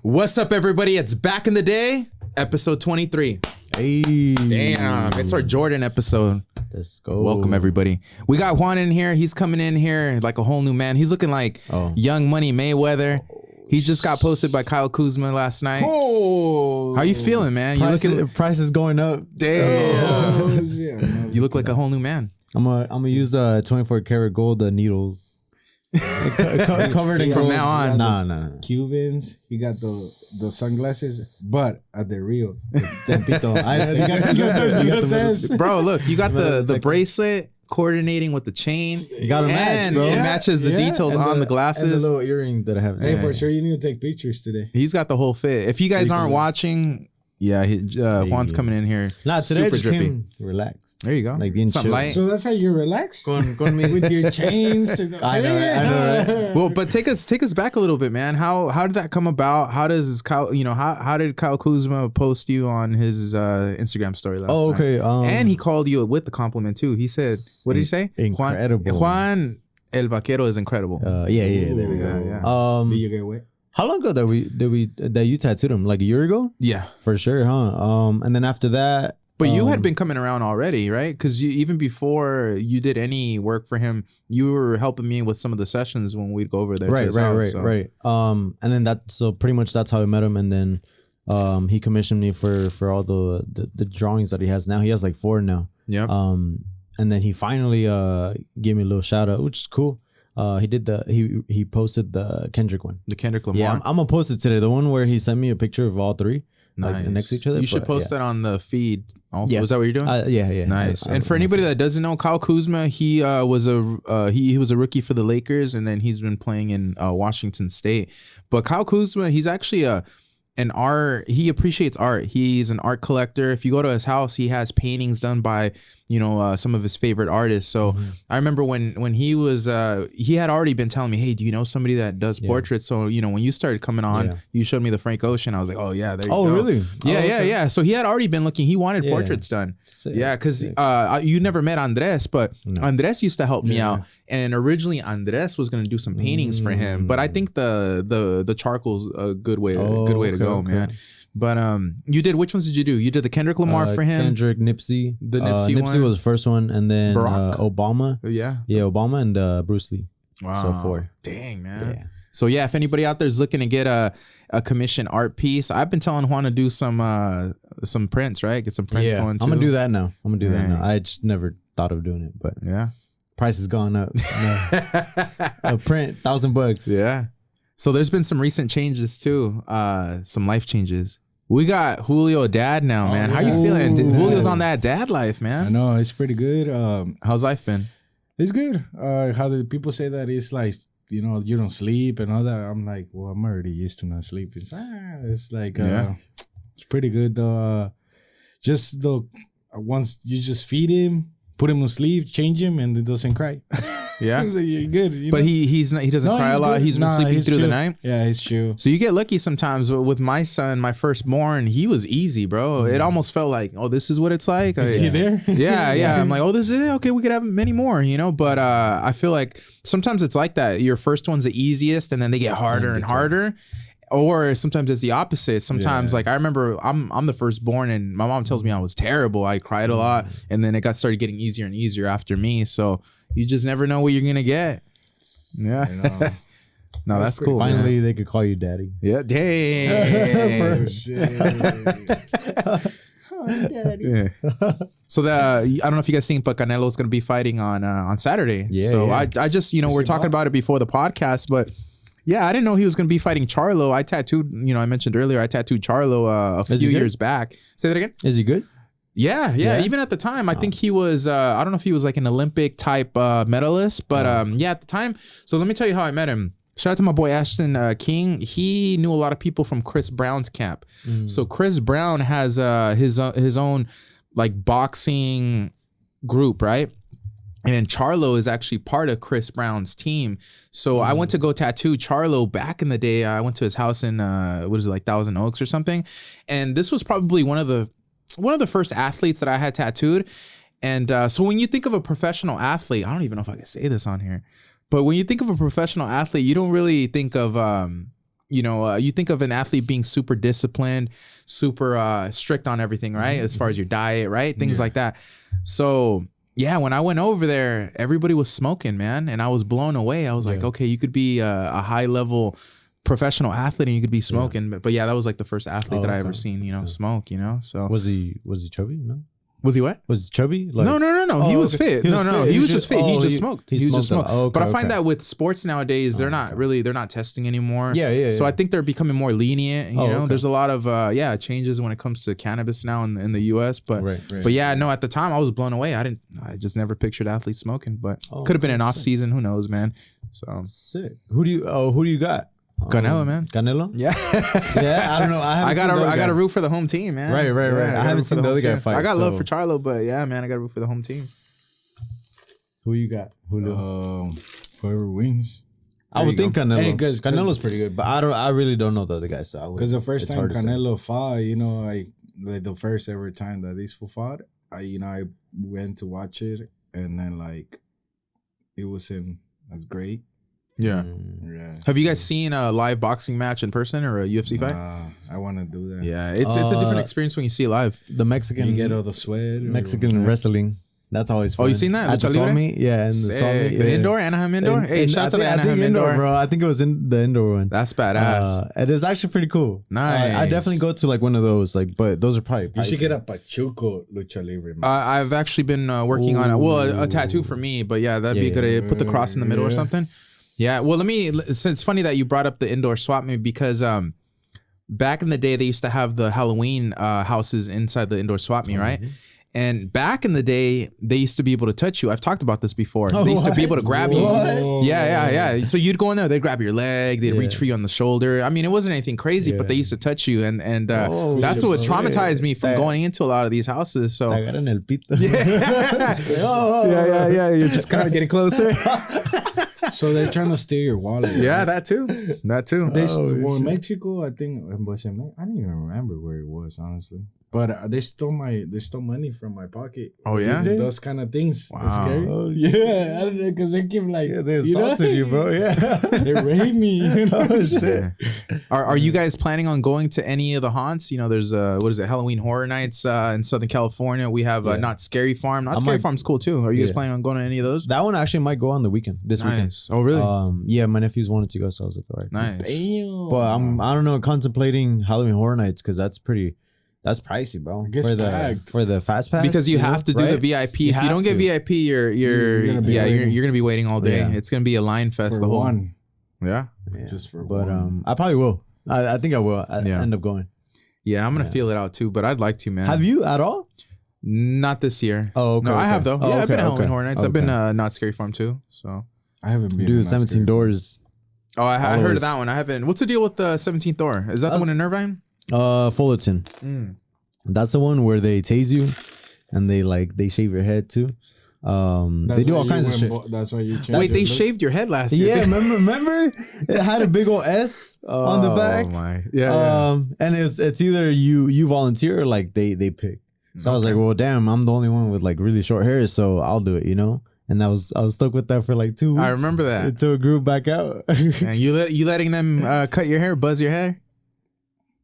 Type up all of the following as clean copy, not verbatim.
What's up, everybody? It's Back in the Day, episode 23. Hey. Damn, it's our Jordan episode. Let's go. Welcome, everybody. We got Juan in here. He's coming in here like a whole new man. He's looking like Young Money Mayweather. He just got posted by Kyle Kuzma last night. Oh. How you feeling, man? Price is going up. Damn. You look like a whole new man. I'm gonna use 24 karat gold needles. Covered in From gold. now on. Nah. Cubans, he got the sunglasses, but at the Rio. Bro, look, you got the bracelet coordinating with the chain. You got to match, and bro. it matches the details on the glasses. And the little earring that I have. Hey, for sure, you need to take pictures today. He's got the whole fit. If you guys aren't watching, Juan's coming in here. Nah, today super I just drippy. came relaxed. There you go. Like being something chill. light. So that's how you relax? Going with your chains. I know, right? Well, but take us back a little bit, man. How did that come about? How does Kyle, how did Kyle Kuzma post you on his Instagram story last night? Oh, okay. And he called you with the compliment too. He said, what did he say? Incredible. Juan El Vaquero is incredible. Yeah, there we go. Yeah. Did you get wet? How long ago that you tattooed him? Like a year ago? Yeah. For sure, huh? And then after that. But you had been coming around already, right? Because even before you did any work for him, you were helping me with some of the sessions when we'd go over there. Right. And then so pretty much that's how I met him. And then he commissioned me for all the drawings that he has now. He has like 4 now. Yeah. And then he finally gave me a little shout out, which is cool. He posted the Kendrick one. The Kendrick Lamar. Yeah, I'm gonna post it today. The one where he sent me a picture of all 3. Nice. Like, next to each other. You should post that on the feed also. Yeah. Is that what you're doing? Yeah. Nice. And for anybody that doesn't know, Kyle Kuzma, he was a rookie for the Lakers, and then he's been playing in Washington State. But Kyle Kuzma, he's actually he appreciates art. He's an art collector. If you go to his house, he has paintings done by some of his favorite artists. So I remember when he was he had already been telling me, hey, do you know somebody that does portraits? So when you started coming on, you showed me the Frank Ocean. I was like, oh yeah, there you go. Oh really? Yeah. So he had already been looking. He wanted portraits done. Sick, yeah, because you never met Andres, but Andres used to help me out. And originally Andres was gonna do some paintings for him, but I think the charcoal's a good way to go, man. But which ones did you do? You did the Kendrick Lamar for him? Kendrick, Nipsey. The Nipsey one? Nipsey was the first one, and then Obama. Yeah, Obama and Bruce Lee. Wow. So 4. Dang, man. Yeah. So yeah, if anybody out there is looking to get a commission art piece, I've been telling Juan to do some prints, right? Get some prints going too. I'm gonna do that now. I just never thought of doing it, but price has gone up. A print, $1,000. Yeah. So there's been some recent changes too, some life changes. We got Julio a dad now, man. How you feeling? Julio's on that dad life, man. I know, it's pretty good. How's life been? It's good. How the people say that it's like, you don't sleep and all that. I'm like, well, I'm already used to not sleeping. So, it's like, it's pretty good though. Once you just feed him, put him to sleep, change him, and it doesn't cry. Yeah, you're good. But he doesn't cry a lot. He's been sleeping through the night. Yeah, he's chill. So you get lucky sometimes. With my son, my firstborn, he was easy, bro. It almost felt like, oh, this is what it's like. Is he there? Yeah. I'm like, oh, this is it. Okay, we could have many more, But I feel like sometimes it's like that. Your first one's the easiest, and then they get harder and harder. Or sometimes it's the opposite. Sometimes, like I remember, I'm the firstborn, and my mom tells me I was terrible. I cried a lot, and then it started getting easier and easier after me. So you just never know what you're gonna get. Yeah. No, that's cool. Finally, they could call you daddy. Yeah. Dang. Yeah. So I don't know if you guys seen, but Canelo's gonna be fighting on Saturday. Yeah. So I just we're talking about it before the podcast, but. Yeah, I didn't know he was going to be fighting Charlo. I tattooed, I mentioned earlier, I tattooed Charlo a few years back. Say that again? Is he good? Yeah. Even at the time, I think he was, I don't know if he was like an Olympic type medalist, but at the time. So let me tell you how I met him. Shout out to my boy Ashton King. He knew a lot of people from Chris Brown's camp. So Chris Brown has his own like boxing group, right? And Charlo is actually part of Chris Brown's team. So I went to go tattoo Charlo back in the day. I went to his house in Thousand Oaks or something. And this was probably one of the first athletes that I had tattooed. And so when you think of a professional athlete, I don't even know if I can say this on here, but when you think of a professional athlete, you don't really think of you think of an athlete being super disciplined, super strict on everything, right? As far as your diet, right? Things like that. So yeah, when I went over there, everybody was smoking, man. And I was blown away. I was like, okay, you could be a high level professional athlete and you could be smoking. But yeah, that was like the first athlete that I ever seen, smoke, So was he chubby? No. Was he what? Was he chubby? Like, No. He was fit. He was just fit. He just smoked. He just smoked. But I find that with sports nowadays, they're not testing anymore. Yeah. So I think they're becoming more lenient. There's a lot of changes when it comes to cannabis now in the US. But but yeah, no, at the time I was blown away. I just never pictured athletes smoking. But could have been an off season. Who knows, man? So sick. Who do you got? Canelo, man. Canelo? Yeah. I don't know. I got to root for the home team, man. Right. Yeah, I haven't seen the other guy fight. I got love for Charlo, but yeah, man, I got to root for the home team. Who you got? Julio? Whoever wins. I would think Canelo. Hey, Canelo's pretty good, but I really don't know the other guys. So because the first time Canelo fought, like the first ever time that these two fought, I went to watch it, and then like it wasn't as great. Yeah. Have you guys seen a live boxing match in person or a UFC fight? I want to do that. Yeah, it's a different experience when you see it live. The Mexican, you get all the sweat. Mexican wrestling. That's always fun. Oh, you seen that? At the Swami? Yeah, in the Swami. The indoor, Anaheim indoor? Hey, shout out to the Anaheim indoor. Bro. I think it was in the indoor one. That's badass. It is actually pretty cool. Nice. I definitely go to like one of those, but those are probably pricey. You should get a Pachuco Lucha Libre. I've actually been working on a tattoo for me, but yeah, that'd be good to put the cross in the middle or something. Yeah, well, it's funny that you brought up the indoor swap meet because back in the day, they used to have the Halloween houses inside the indoor swap meet, right? And back in the day, they used to be able to touch you. I've talked about this before. They used to be able to grab you. Yeah. So you'd go in there, they'd grab your leg, they'd reach for you on the shoulder. I mean, it wasn't anything crazy, but they used to touch you. And that's what traumatized me from going into a lot of these houses. So yeah. You're just kind of getting closer. So they're trying to steal your wallet. Yeah, right? that too. In Mexico, I think I don't even remember where it was, honestly. But they stole money from my pocket. Oh yeah, those kind of things. Wow. That's scary. Oh, yeah, I don't know, because they keep like they assaulted you, bro. Yeah, they raped me. Shit. Are you guys planning on going to any of the haunts? There's Halloween Horror Nights in Southern California. We have Not Scary Farm. Not Scary Farm's cool too. Are you guys planning on going to any of those? That one actually might go on the weekend. This weekend. Oh really? Yeah, my nephews wanted to go, so I was like, all right. Nice. Damn. But I don't know, contemplating Halloween Horror Nights because that's pricey, bro. For the fast pass because you have to do the VIP. If you don't get VIP, you're gonna be waiting all day. Yeah. It's gonna be a line fest. The whole one. Yeah. Just for but one. I probably will. I think I will. End up going. Yeah, I'm gonna feel it out too. But I'd like to, man. Have you at all? Not this year. Oh, okay. No, I have though. Oh, I've been to Halloween Horror Nights. I've been Not Scary Farm too. So I haven't been. Do 17 Doors. Oh, I heard of that one. I haven't. What's the deal with the 17th door? Is that the one in Irvine? Fullerton. That's the one where they tase you, and they shave your head too. They do all kinds of shit. That's why you. Wait, they shaved your head last year. Yeah, remember? It had a big old S on the back. Oh my. Yeah. And it's either you volunteer or like they pick. So I was like, well, damn, I'm the only one with like really short hair, so I'll do it, And I was stuck with that for like 2 weeks. I remember that until it grew back out. And you letting them cut your hair, buzz your hair?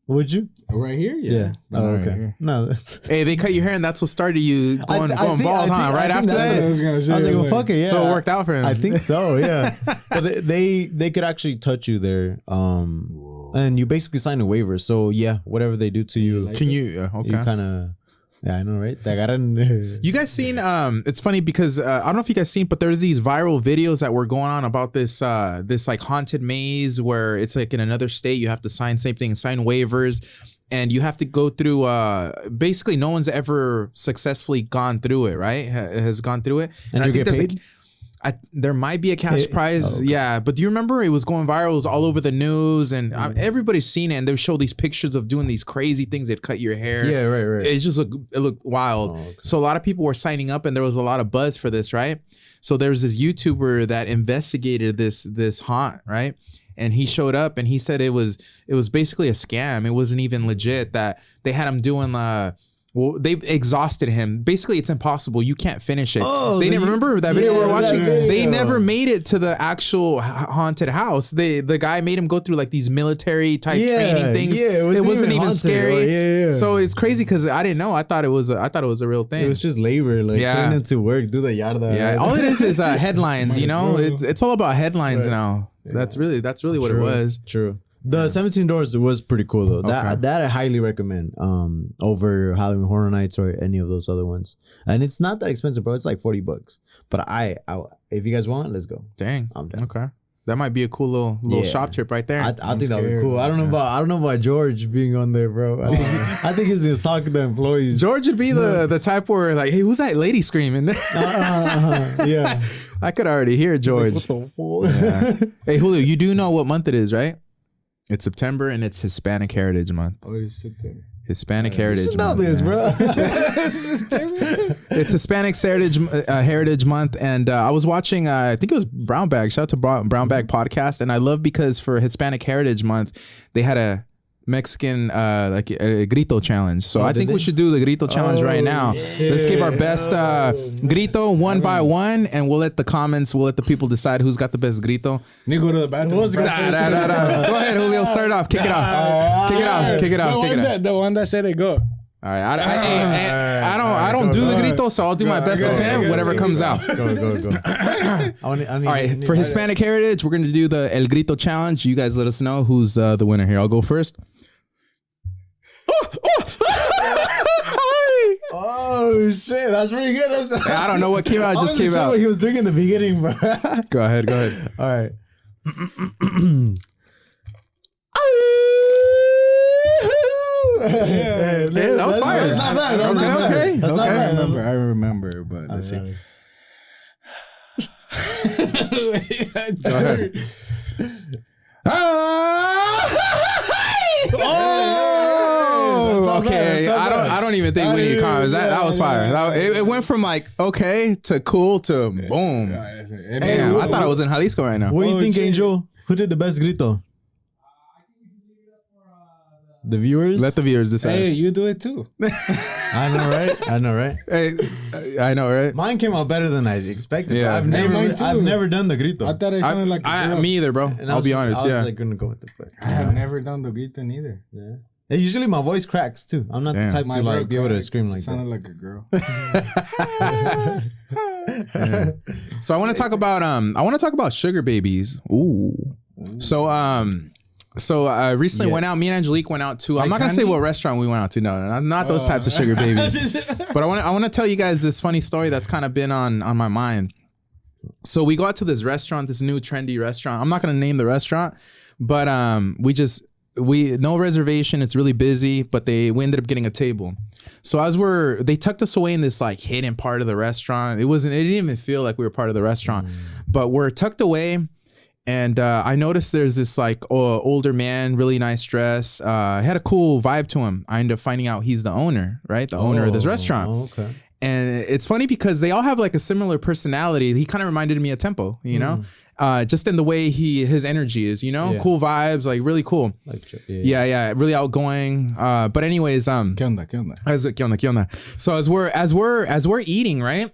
Would you? Right here, yeah. Oh, okay. Right, no. Hey, they cut your hair, and that's what started you going bald, huh? Right after that, I was like, well, fuck it, yeah. So it worked out for him. I think so, yeah. But they could actually touch you there, and you basically sign a waiver. So yeah, whatever they do to you, can you? Okay. You kind of. Yeah, I know, right? You guys seen? It's funny because I don't know if you guys seen, but there's these viral videos that were going on about this like haunted maze where it's like in another state. You have to sign waivers, and you have to go through. Basically, no one's ever successfully gone through it, right? Has gone through it, and I think there's like. There might be a cash prize, yeah. But do you remember it was going viral? It was all over the news, and everybody's seen it. And they show these pictures of doing these crazy things. They'd cut your hair. Yeah, right. It looked wild. Oh, okay. So a lot of people were signing up, and there was a lot of buzz for this, right? So there was this YouTuber that investigated this haunt, right? And he showed up, and he said it was basically a scam. It wasn't even legit. That they had him doing Well, they've exhausted him. Basically, it's impossible. You can't finish it. Oh, they never remember that video we were watching. They video. never made it to the actual haunted house. The guy made him go through like these military type training things. Yeah, it wasn't even haunted, scary. yeah. So it's crazy because I didn't know. I thought it was a real thing. It was just labor, like putting it to work, do the yarda. Yeah, all it is headlines. You know, it's all about headlines now. So that's really what it was. True. The 17 Doors was pretty cool though. That I highly recommend over Halloween Horror Nights or any of those other ones. And it's not that expensive, bro. It's like $40. But I if you guys want, let's go. Dang. I'm down. Okay. That might be a cool little shop trip right there. I think that would be cool. I don't know about George being on there, bro. I think he's gonna talk to the employees. George would be the type where like, hey, who's that lady screaming? Yeah. I could already hear George. Like, what the fuck? Hey, Julio, you do know what month it is, right? It's September and it's Hispanic Heritage Month. Oh, it's September. Hispanic Heritage know Month. this, bro. It's Hispanic Heritage Month, and I was watching. I think it was Brown Bag. Shout out to Brown Bag podcast, and I love because for Hispanic Heritage Month they had a Mexican like a Grito challenge. So I think we should do the Grito challenge right now. Shit. Let's give our best Grito one by one, and we'll let the people decide who's got the best Grito. You go to the bathroom. Nah. Go ahead, Julio. Start off. Kick it off. Kick it off. The one that said it, go. All right. I don't do the Grito, so I'll do my best attempt. Whatever comes out. Go. All right. For Hispanic Heritage, we're gonna do the El Grito challenge. You guys let us know who's the winner here. I'll go first. Oh shit, that's pretty good. I don't know what came out. Just came out. What he was doing in the beginning, bro. Go ahead. All right. That was fire. That's not bad. Okay. That's not bad. I remember, but let's see. Go ahead. Oh, okay. I don't even think we need comments. That was fire. It went from like okay to cool to boom. Damn, I thought I was in Jalisco right now. What do you think, Angel? Who did the best grito? The viewers? Let the viewers decide. Hey, you do it too. I know, right? Hey, I know, right? Mine came out better than I expected. Yeah. I've never done the grito. I thought it sounded like a girl. Me either, bro. And I'll be honest. I was like gonna go with the fuck. I have never done the grito neither. Yeah. And usually my voice cracks too. I'm not the type to like be able to scream like sounded that. like a girl. Yeah. So I want to talk about sugar babies. Ooh. So recently went out. Me and Angelique went out to. I'm not gonna say what restaurant we went out to. No, not those types of sugar babies. But I want to tell you guys this funny story that's kind of been on my mind. So we go out to this restaurant, this new trendy restaurant. I'm not gonna name the restaurant, but we no reservation. It's really busy, but we ended up getting a table. So they tucked us away in this like hidden part of the restaurant. It didn't even feel like we were part of the restaurant, but we're tucked away. And I noticed there's this like older man, really nice dress. Had a cool vibe to him. I ended up finding out he's the owner, right? The owner of this restaurant. Okay. And it's funny because they all have like a similar personality. He kind of reminded me of Tempo, you know, just in the way his energy is, you know, cool vibes, like really cool. Like, yeah, really outgoing. But anyways, ¿Qué onda? So as we're eating, right?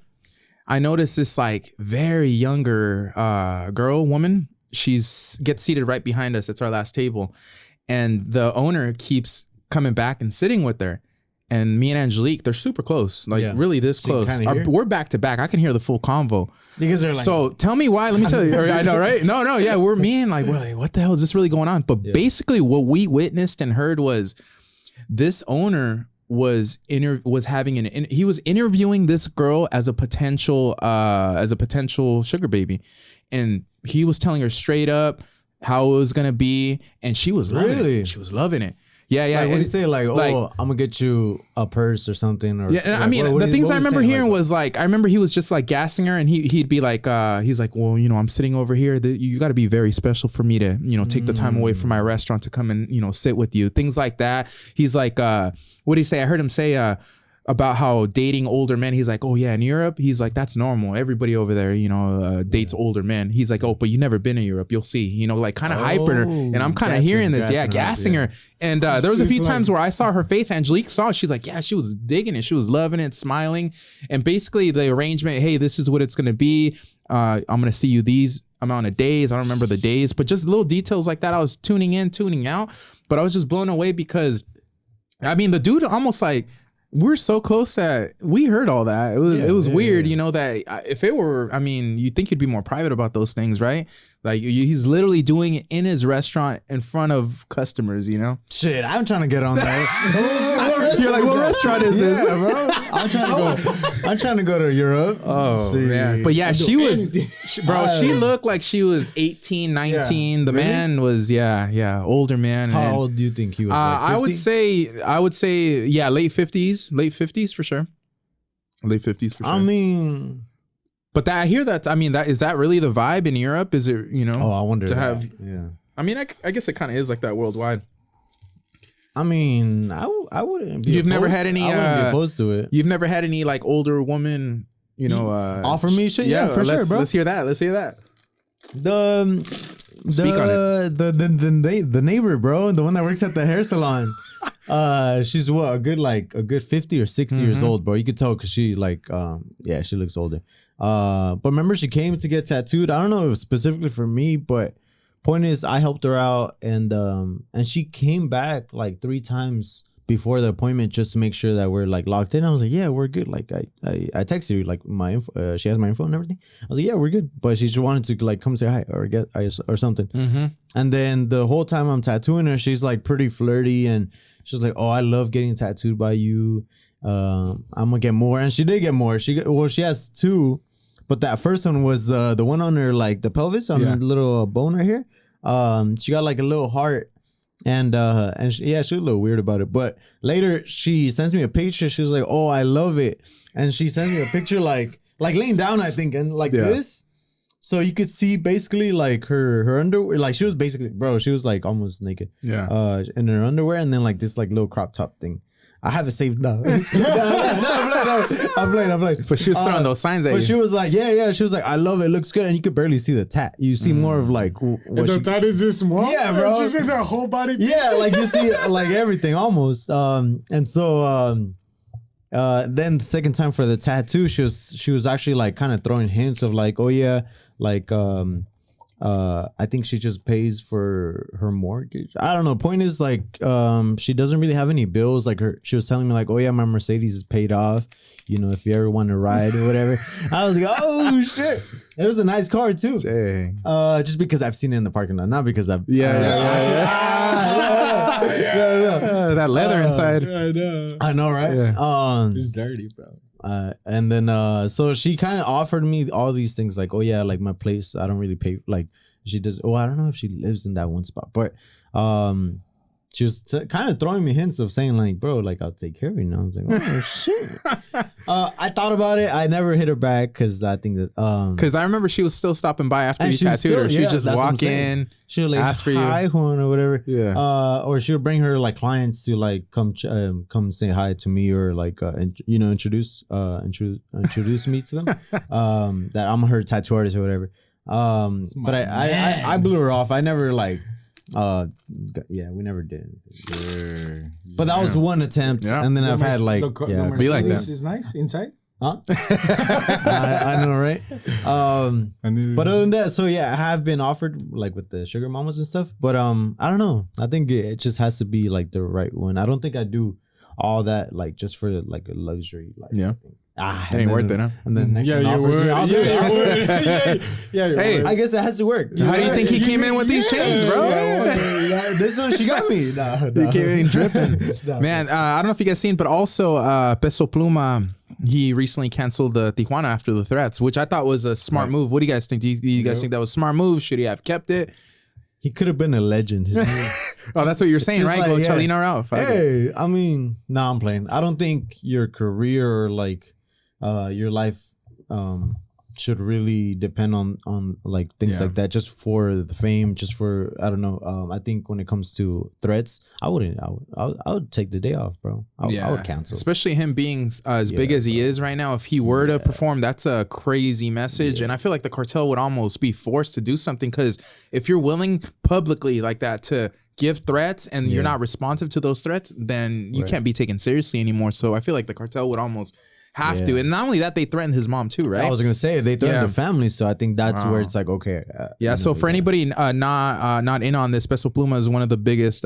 I noticed this like very younger woman. Gets seated right behind us. It's our last table, and the owner keeps coming back and sitting with her. And me and Angelique, they're super close, like really this close. We're back to back. I can hear the full convo. Because they're like, so tell me why. Let me tell you. I know, right? No, yeah. We're like, what the hell is this really going on? But basically, what we witnessed and heard was this owner was interviewing this girl as a potential sugar baby, and he was telling her straight up how it was gonna be, and she was loving it. She was loving it. Yeah. Like, what do you say? Like, I'm gonna get you a purse or something. Or yeah, I mean, the things I remember hearing was like, I remember he was just like gassing her, and he'd be like, he's like, well, you know, I'm sitting over here. You got to be very special for me to, you know, take the time away from my restaurant to come and, you know, sit with you. Things like that. He's like, what do you say? I heard him say, about how dating older men. He's like, oh yeah, in Europe, he's like, that's normal. Everybody over there, dates older men. He's like, oh, but you never been to Europe. You'll see, like kind of hyping her. And I'm kind of hearing this, gassing her. And there was a few times where I saw her face. Angelique saw it. She's like, yeah, she was digging it. She was loving it, smiling. And basically the arrangement, hey, this is what it's going to be. I'm going to see you these amount of days. I don't remember the days, but just little details like that. I was tuning in, tuning out, but I was just blown away because I mean, the dude almost like, we're so close that we heard all that. It was weird, that if it were, I mean, you'd think he'd be more private about those things, right? Like he's literally doing it in his restaurant in front of customers, Shit, I'm trying to get on that. You're like, what restaurant is this? Bro. I'm trying to go to Europe. Oh, man. But yeah, she looked like she was 18, 19. Yeah. The man was, older man. How old do you think he was? Like I would say, yeah, late 50s for sure. Late 50s for sure. I mean, but I hear that. I mean, is that really the vibe in Europe? Is it, Oh, I wonder. To have, yeah. I mean, I guess it kind of is like that worldwide. I mean, I wouldn't be. You've never had any. I wouldn't be opposed to it. You've never had any like older woman, offer me shit. Yeah, for sure, bro. Let's hear that. Speak on it. The neighbor, bro, the one that works at the hair salon. She's a good 50 or 60 years old, bro. You could tell because she she looks older. But remember, she came to get tattooed. I don't know if it was specifically for me, but point is, I helped her out, and she came back like 3 times before the appointment just to make sure that we're like locked in. I was like, yeah, we're good. Like I texted you like my info, she has my info and everything. I was like, yeah, we're good. But she just wanted to like come say hi or something. Mm-hmm. And then the whole time I'm tattooing her, she's like pretty flirty and she's like, oh, I love getting tattooed by you. I'm gonna get more, and she did get more. She has 2. But that first one was the one on her, like the pelvis on the little bone right here. She got like a little heart, and she was a little weird about it. But later she sends me a picture. She was like, "Oh, I love it," and she sends me a picture like laying down, I think, and like this. So you could see basically like her underwear. Like she was basically, bro, she was like almost naked. Yeah. In her underwear, and then like this like little crop top thing. I have it saved now. No, I'm playing. But she was throwing those signs at you. But she was like, yeah. She was like, I love it. It looks good. And you could barely see the tat. You see more of like what the tat is this small? Yeah, bro. She said her whole body. Yeah, like you see like everything almost. And so then the second time for the tattoo, she was actually like kind of throwing hints of like, oh yeah, like I think she just pays for her mortgage. I don't know. Point is like, she doesn't really have any bills. Like she was telling me like, oh yeah, my Mercedes is paid off. If you ever want to ride or whatever. I was like, oh shit. It was a nice car too. Dang. Just because I've seen it in the parking lot, not because I've. That leather inside. I know, right? Yeah. It's dirty, bro. And then so she kind of offered me all these things like, oh yeah, like my place, I don't really pay, like she does. Oh, I don't know if she lives in that one spot, but she was kind of throwing me hints of saying like, bro, like I'll take care of you now. I was like, oh shit. I thought about it. I never hit her back because I think that because I remember she was still stopping by after you tattooed her. She'd just walk in, she'll like ask for you, hi Juan or whatever. Yeah. Or she'll bring her like clients to like come say hi to me or like introduce me to them. That I'm her tattoo artist or whatever. But I blew her off. I never like. We never did anything. But that was one attempt, and then I've had like be like that. Is nice inside. Huh? I know, right? But other than that, so yeah, I have been offered like with the sugar mamas and stuff. But I don't know. I think it just has to be like the right one. I don't think I do all that like just for like a luxury. Like, thing. It ain't worth it, huh? And then next one offers me, I'll do it. Hey, I guess it has to work. How do you think he came in with these chains, bro? This one, she got me. He came in dripping. Man, I don't know if you guys seen, but also Peso Pluma, he recently canceled the Tijuana after the threats, which I thought was a smart move. What do you guys think? Do you guys think that was a smart move? Should he have kept it? He could have been a legend. Oh, that's what you're saying, right? Like, Go Chalino Ralph. Hey, I mean, I'm playing. I don't think your career or like your life should really depend on like things like that just for the fame, just for I don't know. I think when it comes to threats, I would take the day off, bro. I would cancel. Especially him being as big as he is right now. If he were to perform, that's a crazy message. And I feel like the cartel would almost be forced to do something, because if you're willing publicly like that to give threats and you're not responsive to those threats, then you can't be taken seriously anymore. So I feel like the cartel would almost have to. And not only that, they threatened his mom too, right? I was gonna say they threatened the family, so I think that's where it's like, okay. So for anybody not in on this, Peso Pluma is one of the biggest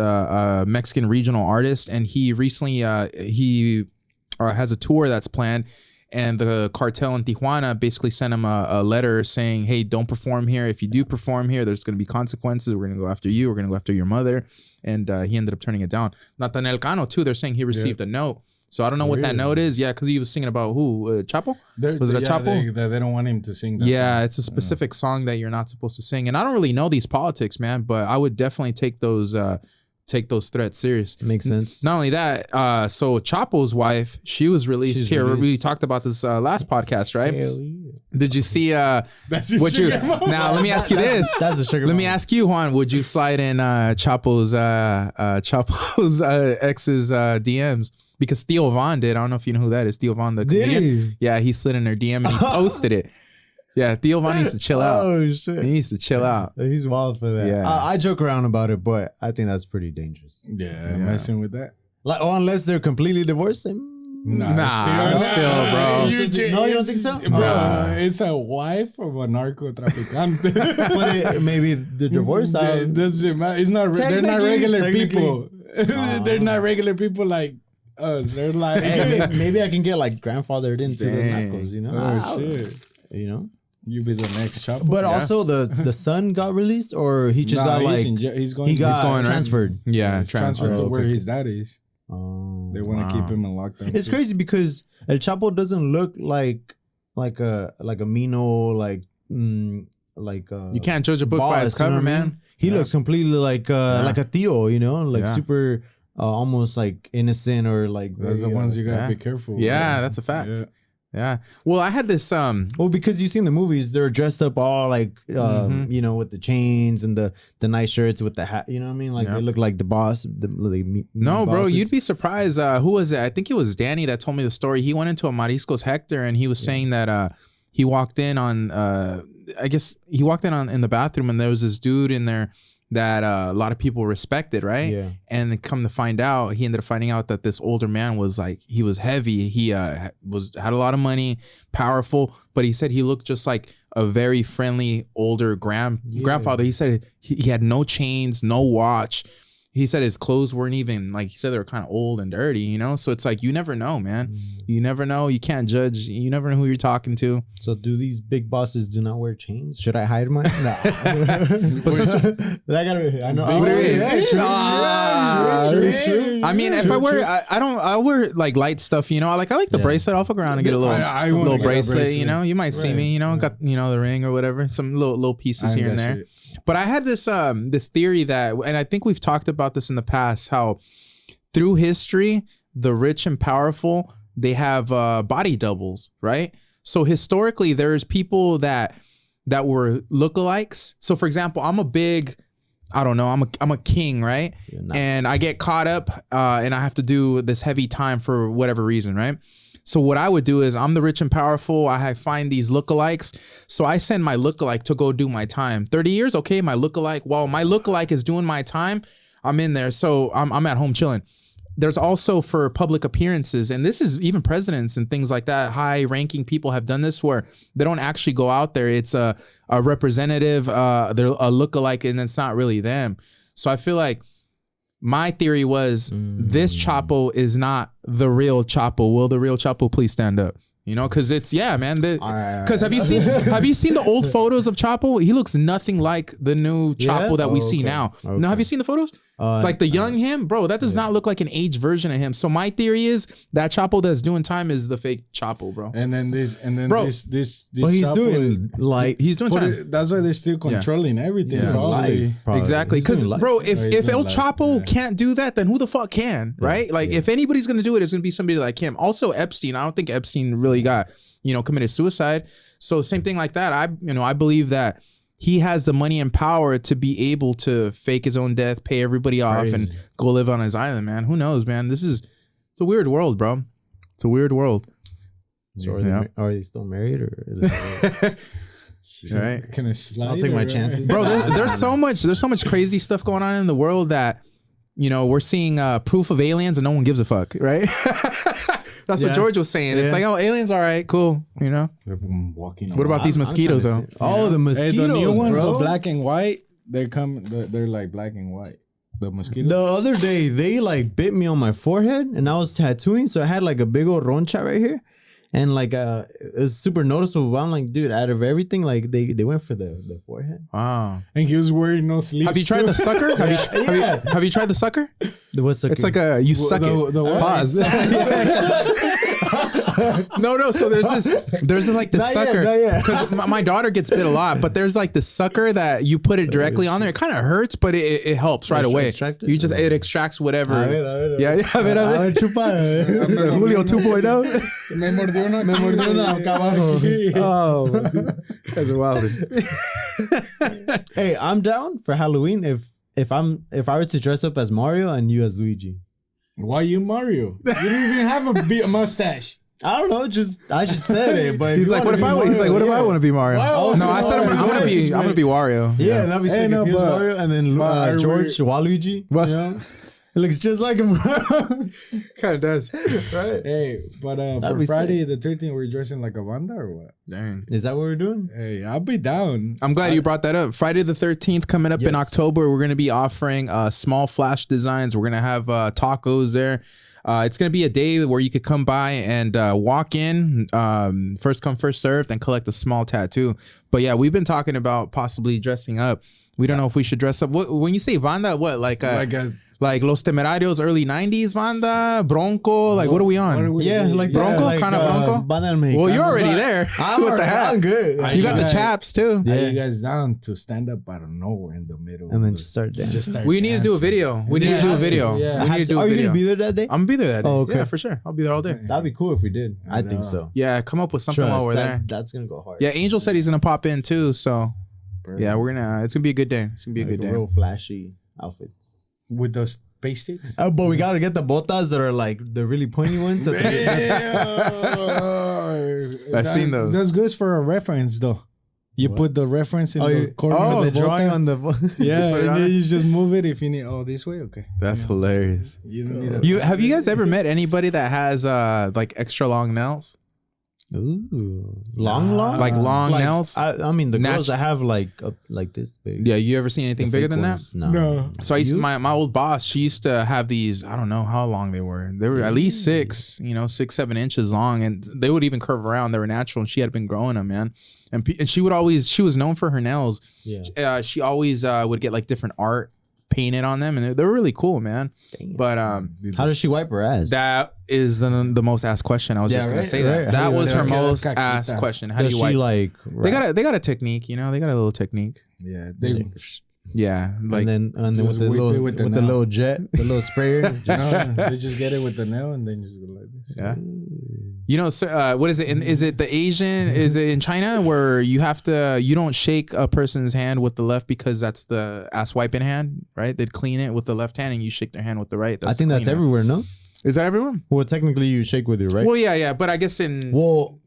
Mexican regional artists, and he recently he has a tour that's planned, and the cartel in Tijuana basically sent him a letter saying, hey, don't perform here. If you do perform here, there's going to be consequences. We're going to go after you. We're going to go after your mother. And he ended up turning it down. Nathaniel Cano too, they're saying he received a note. So I don't know what that note is. Yeah, because he was singing about who? Chapo? Was it a Chapo? They don't want him to sing that song. It's a specific song that you're not supposed to sing. And I don't really know these politics, man, but I would definitely take those threats serious. Makes sense. Not only that, so Chapo's wife, she was released here. We talked about this last podcast, right? Hell yeah. Did you see what you now? Let me ask you this. That's a sugar. Let me ask you, Juan. Would you slide in Chapo's ex's DMs? Because Theo Von did. I don't know if you know who that is. Theo Von, the comedian. He? Yeah, he slid in her DM and he posted it. Yeah, Theo Von needs to chill out. Oh shit, he needs to chill out. He's wild for that. Yeah, I joke around about it, but I think that's pretty dangerous. Yeah, messing with that. Like, unless they're completely divorced. Still, bro. You don't think so, bro? It's a wife of a narcotraficante. But maybe the divorce. Doesn't matter. It's not. They're not regular people. They're not regular people like us. They're like. Hey, maybe I can get like grandfathered into the narcos. You know? Oh shit. You know. You be the next Chapo. But also the son got released, or he just got like he's going transferred. Yeah, transferred to where his dad is. They want to keep him in lockdown. It's crazy because El Chapo doesn't look like a Mino, you can't judge a book by its cover, man. He looks completely like a Theo, you know, super almost like innocent, or like those are the ones you gotta be careful with. Yeah, that's a fact. Yeah. Well, I had this well, because you've seen the movies, they're dressed up all like you know, with the chains and the nice shirts with the hat, you know what I mean? Like they look like the boss. No, bro, you'd be surprised. Who was it? I think it was Danny that told me the story. He went into a Mariscos Hector and he was saying that he walked in on I guess he walked in the bathroom and there was this dude in there that a lot of people respected, right? Yeah. And come to find out, he ended up finding out that this older man was like, he was heavy. He had a lot of money, powerful, but he said he looked just like a very friendly older grandfather. He said he had no chains, no watch. He said his clothes weren't even, like, he said they were kind of old and dirty, you know? So it's like, you never know, man. You never know. You can't judge. You never know who you're talking to. So do these big bosses do not wear chains? Should I hide mine? No. I know. True. I mean, if I wear, I wear like light stuff, you know? I like the bracelet. I'll fuck around and get a little bracelet, you know? You might see me, you know? Got, you know, the ring or whatever. Some little pieces here and there. Shit. But I had this theory that, and I think we've talked about this in the past, how through history, the rich and powerful, they have body doubles, right? So historically, there's people that were lookalikes. So for example, I'm a king, right? And I get caught up and I have to do this heavy time for whatever reason, right? So what I would do is I'm the rich and powerful. I find these lookalikes. So I send my lookalike to go do my time. 30 years, okay, my lookalike. While my lookalike is doing my time, I'm in there. So I'm at home chilling. There's also for public appearances, and this is even presidents and things like that, high-ranking people have done this where they don't actually go out there. It's a representative, they're a lookalike, and it's not really them. So I feel like my theory was this Chapo is not the real Chapo. Will the real Chapo please stand up? You know, because it's, yeah, man. Because have you seen the old photos of Chapo? He looks nothing like the new Chapo that we see now. Okay. No, have you seen the photos? Like the young him, bro, that does not look like an aged version of him. So my theory is that Chapo that's doing time is the fake Chapo, bro. And then this But he's Chapo doing he's doing time. That's why they're still controlling everything. Yeah. Probably. Exactly. Because, bro, if El Chapo can't do that, then who the fuck can, right? Like, if anybody's going to do it, it's going to be somebody like him. Also, Epstein, I don't think Epstein really got, committed suicide. So same thing like that. I believe that he has the money and power to be able to fake his own death, pay everybody off, and go live on his island, man. Who knows, man? It's a weird world, bro. It's a weird world. So are they still married or? Right? Can I slide? I'll take my chances, bro. There's so much crazy stuff going on in the world that we're seeing proof of aliens and no one gives a fuck, right? That's what George was saying. It's like, oh, aliens, all right, cool. Walking. What about these mosquitoes though? Oh, the mosquitoes, the new ones, bro. the black and white. They're like black and white. The mosquitoes. The other day, they like bit me on my forehead, and I was tattooing, so I had like a big old roncha right here. And like it was super noticeable. I'm like, dude, out of everything, like they went for the forehead. Wow. And he was wearing no sleeves. Have you tried the sucker? Have you tried the sucker? The what sucker? It's like you suck it. Pause. No. So there's this like the sucker. Because my daughter gets bit a lot, but there's like the sucker that you put it directly on there. It kind of hurts, but it helps right away. It extracts whatever. Yeah. A ver. Julio 2.0. Me mordió una acá abajo. Oh, guys are wild. Hey, I'm down for Halloween if I were to dress up as Mario and you as Luigi. Why you Mario? You don't even have a mustache. I don't know. I just said it, but he's like, what if I want to be Mario? No, I said I'm gonna be Wario. Yeah, that'd be sick if he was Mario and then George Waluigi. Well, it looks just like him. Kind of does, right? Hey, but for Friday the 13th, we're dressing like a banda or what? Dang, is that what we're doing? Hey, I'll be down. I'm glad you brought that up. Friday the 13th coming up in October. We're gonna be offering small flash designs. We're gonna have tacos there. It's gonna be a day where you could come by and walk in, first come first served, and collect a small tattoo. But yeah, we've been talking about possibly dressing up. We don't know if we should dress up. When you say banda, what like Los Temerarios early 90s banda, Bronco, like what are we on? Like Bronco, like, kind of Bronco. Well, you're already there. What the hell? I'm good. You got the chaps too. Are you guys down to stand up out of nowhere in the middle and then just start dancing? We need to do a video. We need to do a video. Are you gonna be there that day? I'm gonna be there that day. Oh, okay. Yeah, for sure. I'll be there all day. That'd be cool if we did. I think so. Yeah, come up with something while we're there. That's gonna go hard. Yeah, Angel said he's gonna pop in too. So yeah, it's gonna be a good day. It's gonna be a good day. Real flashy outfits with those space sticks. Oh, but we gotta get the botas that are like the really pointy ones. I've seen those. That's good for a reference though. You put the reference in the corner of the drawing on the yeah, and then you just move it if you need. Oh, this way, okay. That's hilarious. You don't need have you guys ever met anybody that has like extra long nails? Ooh, long, like long nails. I mean, the girls that have like this big. Yeah, you ever seen anything bigger than that? No. So I used to, my old boss. She used to have these. I don't know how long they were. They were at least 6-7 inches long, and they would even curve around. They were natural, and she had been growing them, man. And she was known for her nails. Yeah. She always would get like different art painted on them, and they're really cool, man. Damn. But how does she wipe her ass? That is the most asked question. I was just gonna say that. That was her most asked question. How do you wipe? They got a technique, they got a little technique. Yeah, like and then with the little jet, the little sprayer. They just get it with the nail and then just go like this. Yeah. So, what is it? Is it the Asian? Is it in China where you don't shake a person's hand with the left because that's the ass wiping hand, right? They'd clean it with the left hand and you shake their hand with the right. I think that's everywhere, no? Is that everyone? Well, technically you shake with your right. Well, yeah, but I guess in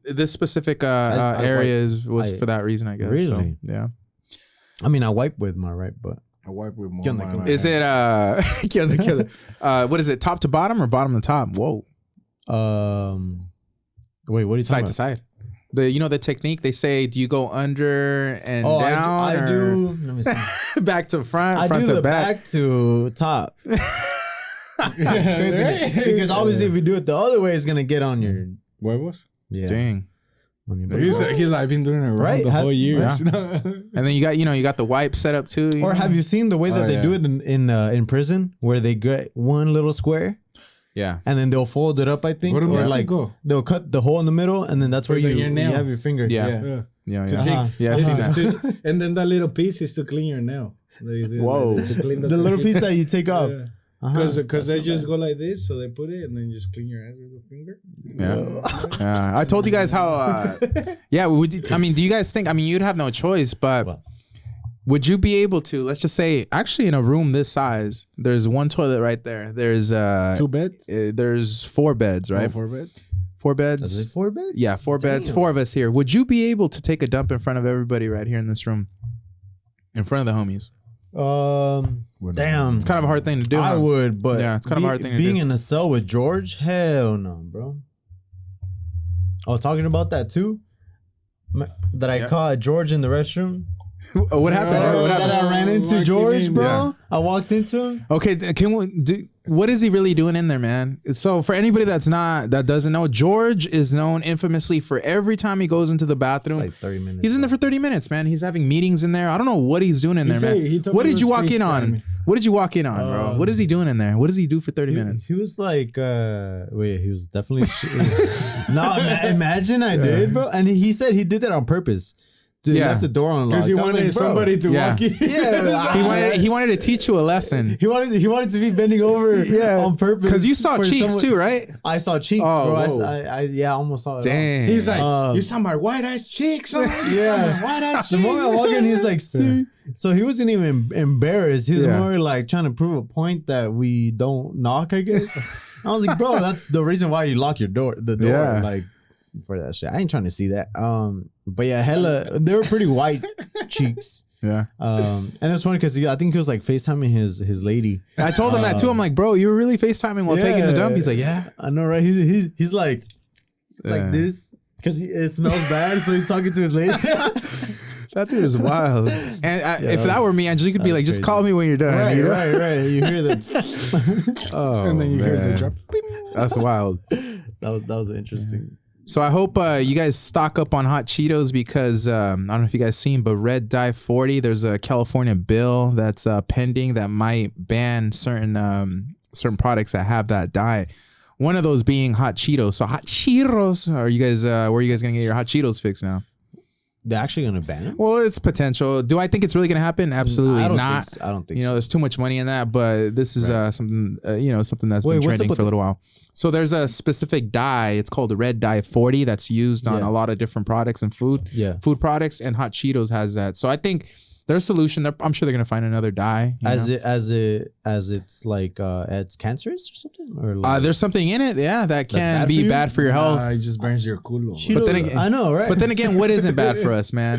this specific areas was for that reason, I guess. Really? So, yeah. I mean, I wipe with my right, but I wipe with more. Is it what is it? Top to bottom or bottom to top? Whoa. Wait, what are you side talking to side? The technique they say, do you go under and down? I do. Let me see. Back to front, I front do to the back to top. Because obviously if you do it the other way, it's gonna get on your huevos. Yeah. Dang. He's like, I've been doing it right the whole year. Yeah. And then you got the wipe set up too. Or have you seen the way that they do it in prison, where they get one little square? Yeah. And then they'll fold it up, I think. What or like they'll cut the hole in the middle, and then that's where you have your finger. Yeah. Yeah. And then that little piece is to clean your nail. Whoa. To clean the little piece that you take off. Because they just go like this, so they put it and then just clean your ass with a finger. Yeah. I told you guys how. Do you guys think? I mean, you'd have no choice, but would you be able to? Let's just say, actually, in a room this size, there's one toilet right there. There's 2 beds. There's 4 beds, right? 4 beds. 4 beds. Is it 4 beds? Yeah, 4 beds. 4 of us here. Would you be able to take a dump in front of everybody right here in this room, in front of the homies? Damn. It's kind of a hard thing to do. I would, but yeah, it's kind of a hard thing to do. Being in a cell with George, hell no, bro. Oh, talking about that too. That I caught George in the restroom. What happened? That I ran into George, bro. Yeah. I walked into him. Okay, what is he really doing in there, man? So for anybody that doesn't know, George is known infamously for every time he goes into the bathroom. It's like 30 minutes. He's in there for 30 minutes, man. He's having meetings in there. I don't know what he's doing in there, man. What did you walk in on? What did you walk in on, bro? What is he doing in there? What does he do for 30 minutes? He was like, he was definitely. No, imagine I did, bro. And he said he did that on purpose. Dude, he left the door unlocked. Because he wanted somebody to walk in. Yeah, he wanted to teach you a lesson. He wanted to be bending over on purpose. Because you saw cheeks too, right? I saw cheeks, bro. I almost saw it. Dang. He's like, you saw my white ass cheeks? Yeah. White ass cheeks. The moment I walked in, he was like, see? So he wasn't even embarrassed. He was more like trying to prove a point that we don't knock, I guess. I was like, bro, that's the reason why you lock the door. Like, for that shit. I ain't trying to see that. But yeah, hella, they were pretty white cheeks. Yeah. And it's funny because I think he was like FaceTiming his lady. I told him that too. I'm like, bro, you were really FaceTiming while taking the dump? He's like, yeah. I know, right? He's like this because it smells bad, so he's talking to his lady. That dude is wild. And if that were me, Angelique could be like, just call me when you're done. Right. You hear the and then you hear the drop. That's wild. That was interesting. So I hope you guys stock up on hot Cheetos because I don't know if you guys seen, but Red Dye 40, there's a California bill that's pending that might ban certain products that have that dye. One of those being hot Cheetos. So hot Cheetos, are you guys where are you guys gonna get your hot Cheetos fix now? They're actually gonna ban it? Well, it's potential. Do I think it's really gonna happen? Absolutely not. I don't think so. There's too much money in that, but this is something something that's been trending for a little while. So there's a specific dye. It's called the Red Dye 40 that's used on a lot of different products and food products, and hot Cheetos has that. So I think their solution, I'm sure they're gonna find another dye. As it's like it's cancerous or something, or like, there's something in it, that can be bad for your health. It just burns your culo. But then again, I know, right? But then again, what isn't bad for us, man?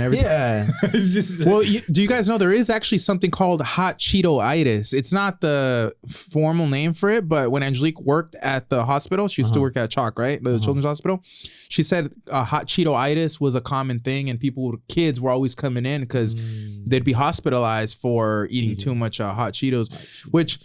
Well, do you guys know there is actually something called hot Cheeto-itis? It's not the formal name for it, but when Angelique worked at the hospital, she used to work at Chalk, right? The Children's Hospital. She said hot Cheeto-itis was a common thing, and kids were always coming in because they'd be hospitalized for eating too much hot Cheetos. Which,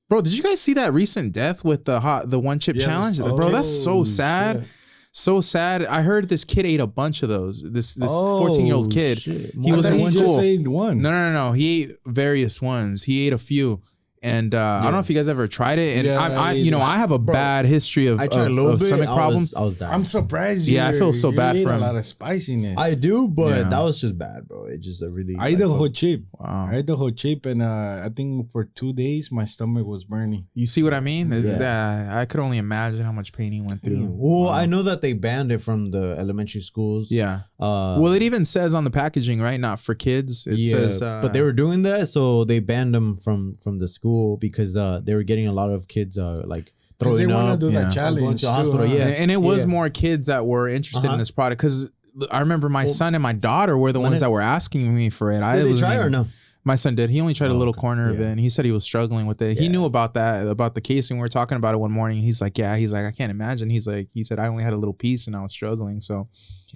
bro, did you guys see that recent death with the one chip challenge? Bro, that's so sad. Shit. So sad. I heard this kid ate a bunch of those. This 14-year-old kid. Shit. He was in school. Just ate one. No. He ate various ones. He ate a few. And I don't know if you guys ever tried it. And I have a bad history of stomach problems. I was dying. I'm surprised. I feel so bad for him. A lot of spiciness. I do, but that was just bad, bro. It just really. I ate the whole chip. Wow. I ate the whole chip, and I think for 2 days my stomach was burning. You see what I mean? I could only imagine how much pain he went through. Well, I know that they banned it from the elementary schools. Yeah. Well, it even says on the packaging, right? Not for kids. It says. But they were doing that, so they banned them from the school because they were getting a lot of kids like throwing up. Do that challenge to the hospital. And it was more kids that were interested in this product because I remember my son and my daughter were the ones that were asking me for it. Did they try or no? My son did. He only tried a little corner of it, and he said he was struggling with it. He knew about the casing. We were talking about it one morning. He's like, I can't imagine. He said, I only had a little piece and I was struggling. So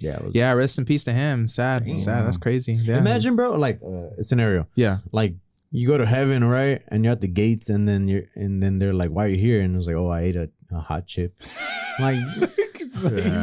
rest in peace to him. Sad. That's crazy. Yeah. Imagine, bro, like a scenario. Yeah. Like you go to heaven, right? And you're at the gates, and then they're like, why are you here? And it was like, oh, I ate a hot chip. Like,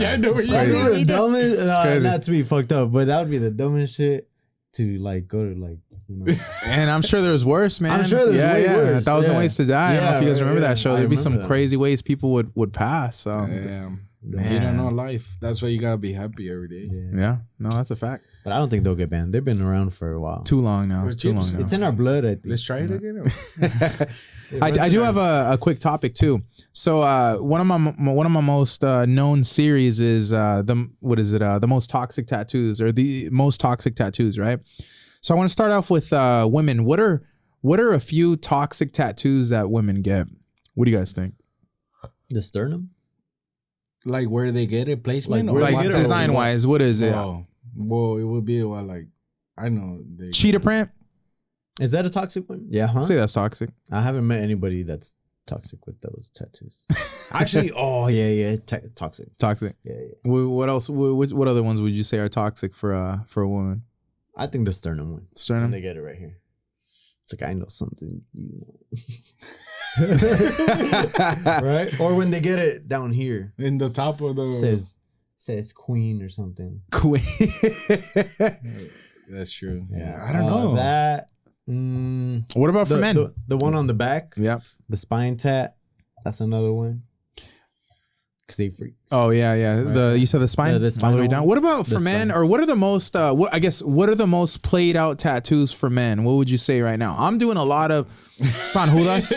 Yeah, I know what That'd you're be the dumbest. crazy. Not to be fucked up, but that would be the dumbest shit to like go to like. You know. And I'm sure there's worse, man. I'm sure there's way worse. 1,000 Ways to Die. I don't know if you guys remember that show. I There'd be some remember that. crazy ways people would pass. So Damn. Man. You don't know life. That's why you gotta be happy every day. yeah, no, that's a fact. But I don't think they'll get banned. They've been around for a while. Too long now. With Too long chips? now. It's in our blood, I think. Let's try it again. I do have a quick topic too. So one of my most known series is the most toxic tattoos or the most toxic tattoos, right? So I want to start off with women. What are a few toxic tattoos that women get? What do you guys think? The sternum? Like where they get it, placement, Like or where Like they get it, design wise, what is it? Well, it would be like I know they Cheetah print? Is that a toxic one? Yeah, huh? I'd say that's toxic. I haven't met anybody that's toxic with those tattoos. Actually, toxic. Toxic. Yeah. What else? What other ones would you say are toxic for a woman? I think the sternum one. Sternum? When they get it right here. It's like, I know something you know. Right? Or when they get it down here. in the top of the Says queen or something. Queen. That's true. Yeah. I don't know That. What about for men? The one on the back. Yeah. The spine tat. That's another one. Because they freak. Oh yeah. Right. You said the spine, Yeah, the all the way spinal down. one. What about for The men? spine. Or what are the most? What are the most played out tattoos for men? What would you say right now? I'm doing a lot of San Judas.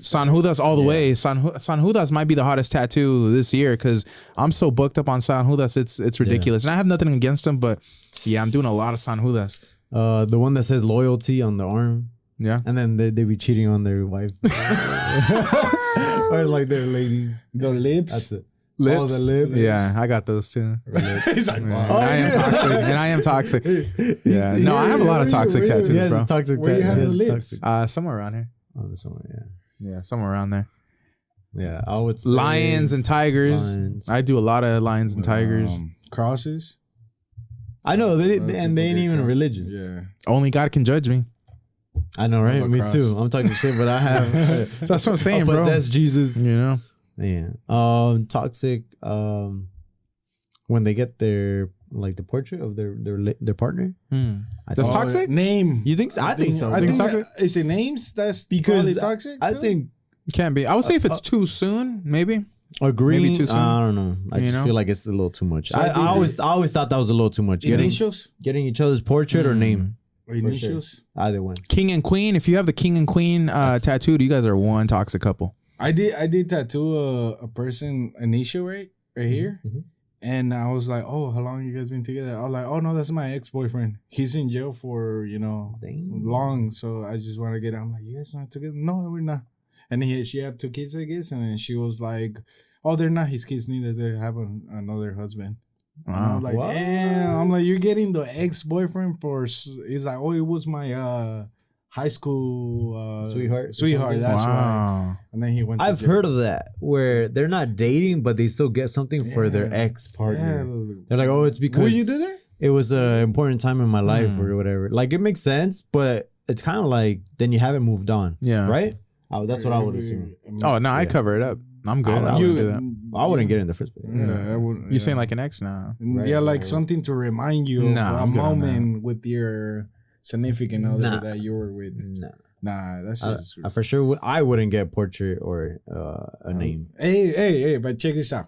San Judas all the way. San Judas might be the hottest tattoo this year because I'm so booked up on San Judas. It's ridiculous, and I have nothing against them, but yeah, I'm doing a lot of San Judas. The one that says loyalty on the arm. Yeah. And then they be cheating on their wife. Or like their ladies. the lips. That's it. Lips. Oh, the lips. Yeah, I got those too. He's like, Yeah. wow. I am toxic. Yeah. No, I have a lot of toxic tattoos, Yes, bro. toxic Where you have tattoos. the Yes, lips? toxic. Somewhere around here. Oh, this one, yeah. Yeah, somewhere around there. Yeah, I would say Lions and tigers. lions. I do a lot of lions and tigers. Crosses. I know, they People ain't get even crosses. religious. Yeah. Only God can judge me. I know, right? Have a Me cross. too. I'm talking shit, but I have. That's what I'm saying, bro. That's Jesus. You know. Yeah. Toxic. When they get their like the portrait of their partner. That's toxic. Name. You think so? I think so. I Think think toxic? is it names that's Because probably toxic? I too? think Can be. I would say if it's too soon, maybe. agreeing. Maybe too soon. I don't know. I You just know? feel like it's a little too much. So I I think always thought that was a little too much. initials. Getting each other's portrait or name. Or initials. Either one. King and queen. If you have the king and queen tattooed, you guys are one toxic couple. I did tattoo a person initial right here. Mm-hmm. And I was like, oh, how long you guys been together? I was like, oh no, that's my ex-boyfriend. He's in jail for, Dang. long. So I just want to get out. I'm like, you guys not together? No, we're not. And she had 2 kids, I guess. And then she was like, oh, they're not his kids neither. They have another husband. And I was like, What? damn. I'm like, you're getting the ex-boyfriend for, he's like, oh, it was my high school Sweetheart or Sweetheart, something? that's right. Wow. And then he went to I've jail. heard of that where they're not dating, but they still get something for their Yeah. ex partner. Yeah. They're like, oh, it's because Will you do that? it was an important time in my life or whatever. Like it makes sense, but it's kind of like then you haven't moved on. Yeah. Right? Oh, that's what I would assume. Oh no, I cover it up. I'm good. I wouldn't do that. I wouldn't get in the first place. Yeah, I wouldn't. You saying like an ex now? Yeah, like something to remind you Nah, of a I'm good on moment with your significant other Nah. that you were with. No. Nah, that's just. I for sure I wouldn't get a portrait or a name. Hey, but check this out.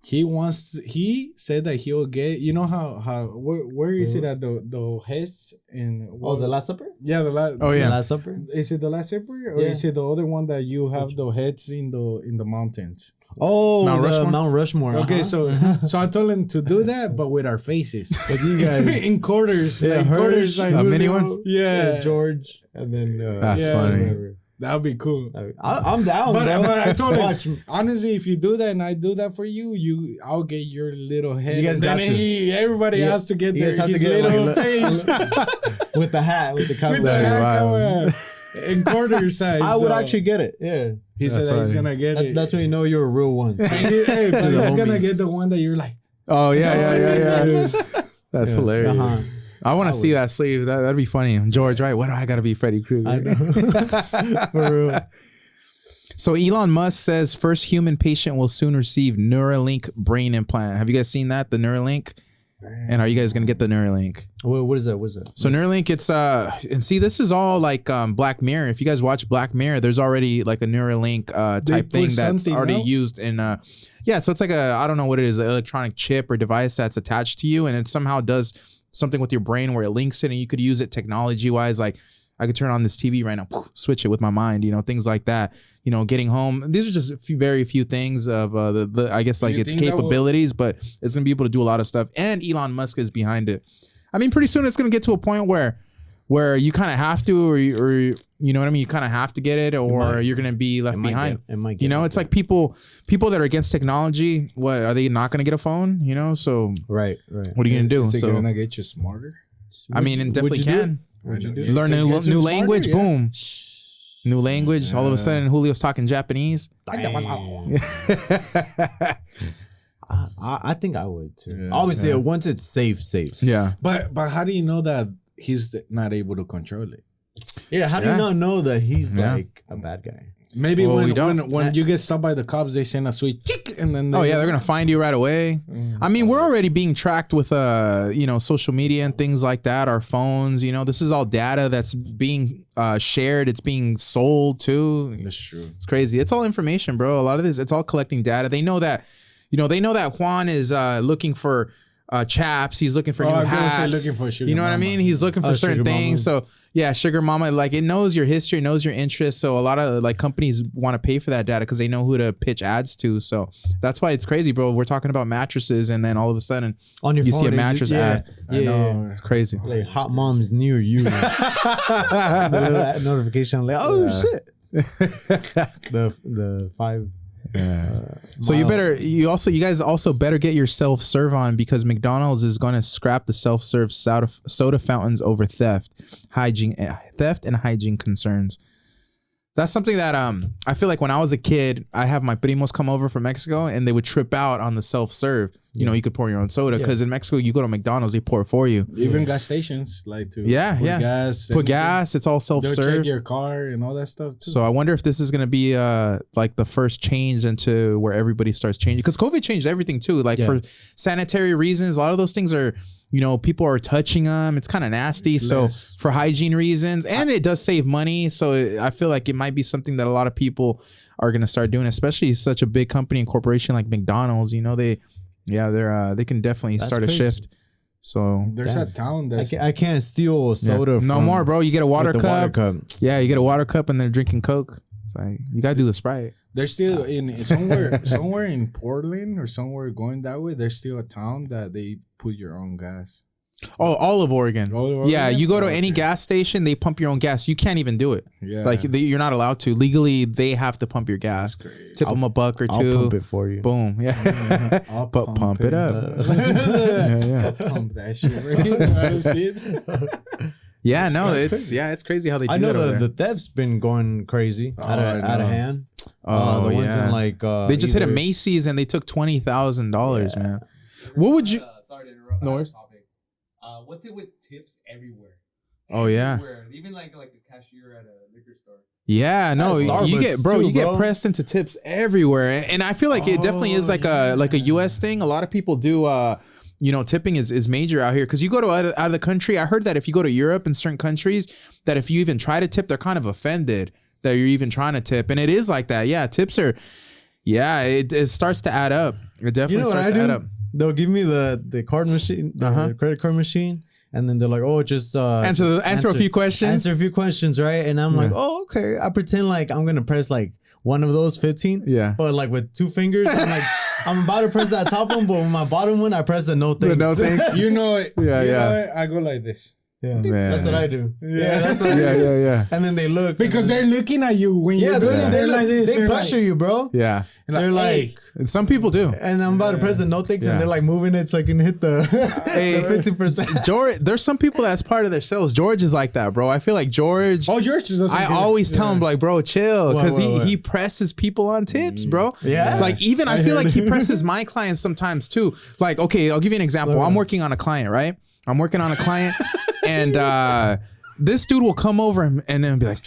He said that he'll get, you know how where is it at the heads in The Last Supper? yeah, the last. Oh The yeah. Last Supper? Is it the Last Supper or Yeah. is it the other one that you have the heads in the mountains? Oh, Mount the Rushmore? Mount Rushmore. Okay, uh-huh. so I told him to do that, but with our faces. With you guys. in quarters. Yeah, like quarters, Hirsch, like a mini Julio. one? Yeah. George, and then That's Yeah, funny. whatever. That would be cool. I'm down, But I told Watch him, me. honestly, if you do that and I do that for you, I'll get your little head. You guys And then got to. everybody Yeah, has to get you their guys have to his get, like, little a face. with the hat, with the With cowboy. the hat Wow. cover in quarter size. I would so actually get it. Yeah, He That's said that he's funny. gonna get it. that's when you know you're a real one. Hey, but the he's gonna homies. get the one that you're like. Oh yeah. That's Yeah. hilarious. Uh-huh. I want to see that sleeve. That'd be funny. George, right? Why do I gotta be Freddy Krueger? I know. For real. So Elon Musk says first human patient will soon receive Neuralink brain implant. Have you guys seen that? The Neuralink? And are you guys gonna get the Neuralink? What is that? What is that? So Neuralink, it's and see, this is all like Black Mirror. If you guys watch Black Mirror, there's already like a Neuralink type thing that's already used in yeah. So it's like I don't know what it is, an electronic chip or device that's attached to you, and it somehow does something with your brain where it links it, and you could use it technology wise, like. I could turn on this TV right now, switch it with my mind, things like that. Getting home. These are just very few things of I guess like its capabilities, but it's gonna be able to do a lot of stuff. And Elon Musk is behind it. I mean, pretty soon it's gonna get to a point where you kind of have to, or you know what I mean. You kind of have to get it, or you're gonna be left behind. It's like people that are against technology. What are they not gonna get a phone? So right. What are you gonna do? Is it gonna get you smarter? I mean, it definitely can. Learn a new language, yeah. Boom. New language. All of a sudden, Julio's talking Japanese. I think I would too. Yeah, obviously, once it's safe. Yeah. But how do you know that he's not able to control it? Yeah. How do you not know that he's like a bad guy? Maybe when you get stopped by the cops, they send a sweet chick, and then they're gonna find you right away. I mean, we're already being tracked with social media and things like that. Our phones, this is all data that's being shared. It's being sold too. That's true. It's crazy. It's all information, bro. A lot of this, it's all collecting data. They know that, Juan is looking for. Chaps, he's looking for new hats. Looking for sugar what I mean? He's looking for certain things. Mama. So yeah, sugar mama, like it knows your history, it knows your interests. So a lot of like companies want to pay for that data because they know who to pitch ads to. So that's why it's crazy, bro. We're talking about mattresses, and then all of a sudden on your phone, see a mattress ad. Yeah, it's crazy. Like hot moms near you. Notification like, shit. the 5. So you guys also better get your self-serve on, because McDonald's is going to scrap the self-serve soda fountains over theft and hygiene concerns. That's something that I feel like when I was a kid, I have my primos come over from Mexico and they would trip out on the self-serve. You could pour your own soda because in Mexico you go to McDonald's, they pour it for you. Even gas stations like to put gas. It's all self-serve. They'll check your car and all that stuff too. So I wonder if this is gonna be like the first change into where everybody starts changing, because COVID changed everything too. Like for sanitary reasons, a lot of those things are. People are touching them. It's kind of nasty. So for hygiene reasons, and it does save money. So I feel like it might be something that a lot of people are going to start doing, especially such a big company and corporation like McDonald's. They can definitely start a shift. So there's a town that I can't steal soda. No more, bro. You get a water cup. Yeah, you get a water cup and they're drinking Coke. It's like you gotta do the Sprite. There's still somewhere in Portland or somewhere going that way. There's still a town that they put your own gas. Oh, all of Oregon. Yeah, you go to any gas station, they pump your own gas. You can't even do it. Yeah, like you're not allowed to. Legally, they have to pump your gas. Tip them $1 or $2. I'll pump it for you. Boom. Yeah. But pump it up. Pump that shit. Yeah, no, it's crazy how they do that. I know the theft's been going crazy out of hand. Oh, the ones in like they just hit a Macy's and they took $20,000, man. What would you? Sorry to interrupt. North? Topic. What's it with tips everywhere? Oh yeah. Even like a cashier at a liquor store. Yeah, no, you get pressed into tips everywhere, and I feel like it definitely is like a US thing. A lot of people do. Tipping is major out here, because you go to out of the country. I heard that if you go to Europe and certain countries, that if you even try to tip, they're kind of offended that you're even trying to tip, and it is like that. Yeah, tips are. Yeah, it starts to add up. It definitely starts to add up. They'll give me the card machine, the credit card machine, and then they're like, "Oh, just answer a few questions." Answer a few questions, right? And I'm like, "Oh, okay." I pretend like I'm gonna press like one of those 15. Yeah. But like with 2 fingers, I'm like, I'm about to press that top one, but with my bottom one, I press the no thanks. The no thanks. You know it. Yeah. I go like this. Yeah, that's what I do. That's what I do. Yeah. And then they look because they're looking at you when you're doing it. They're like this. They pressure you, bro. Yeah, they're like, and some people do. And I'm about to press the no thanks, and they're like moving it so I can hit the 50%. George, there's some people that's part of their sales. George is like that, bro. I feel like George. Oh, George is. I always tell him like, bro, chill, because he presses people on tips, bro. Yeah, like even I feel like he presses my clients sometimes too. Like, okay, I'll give you an example. I'm working on a client, right? I'm working on a client, and this dude will come over and then be like,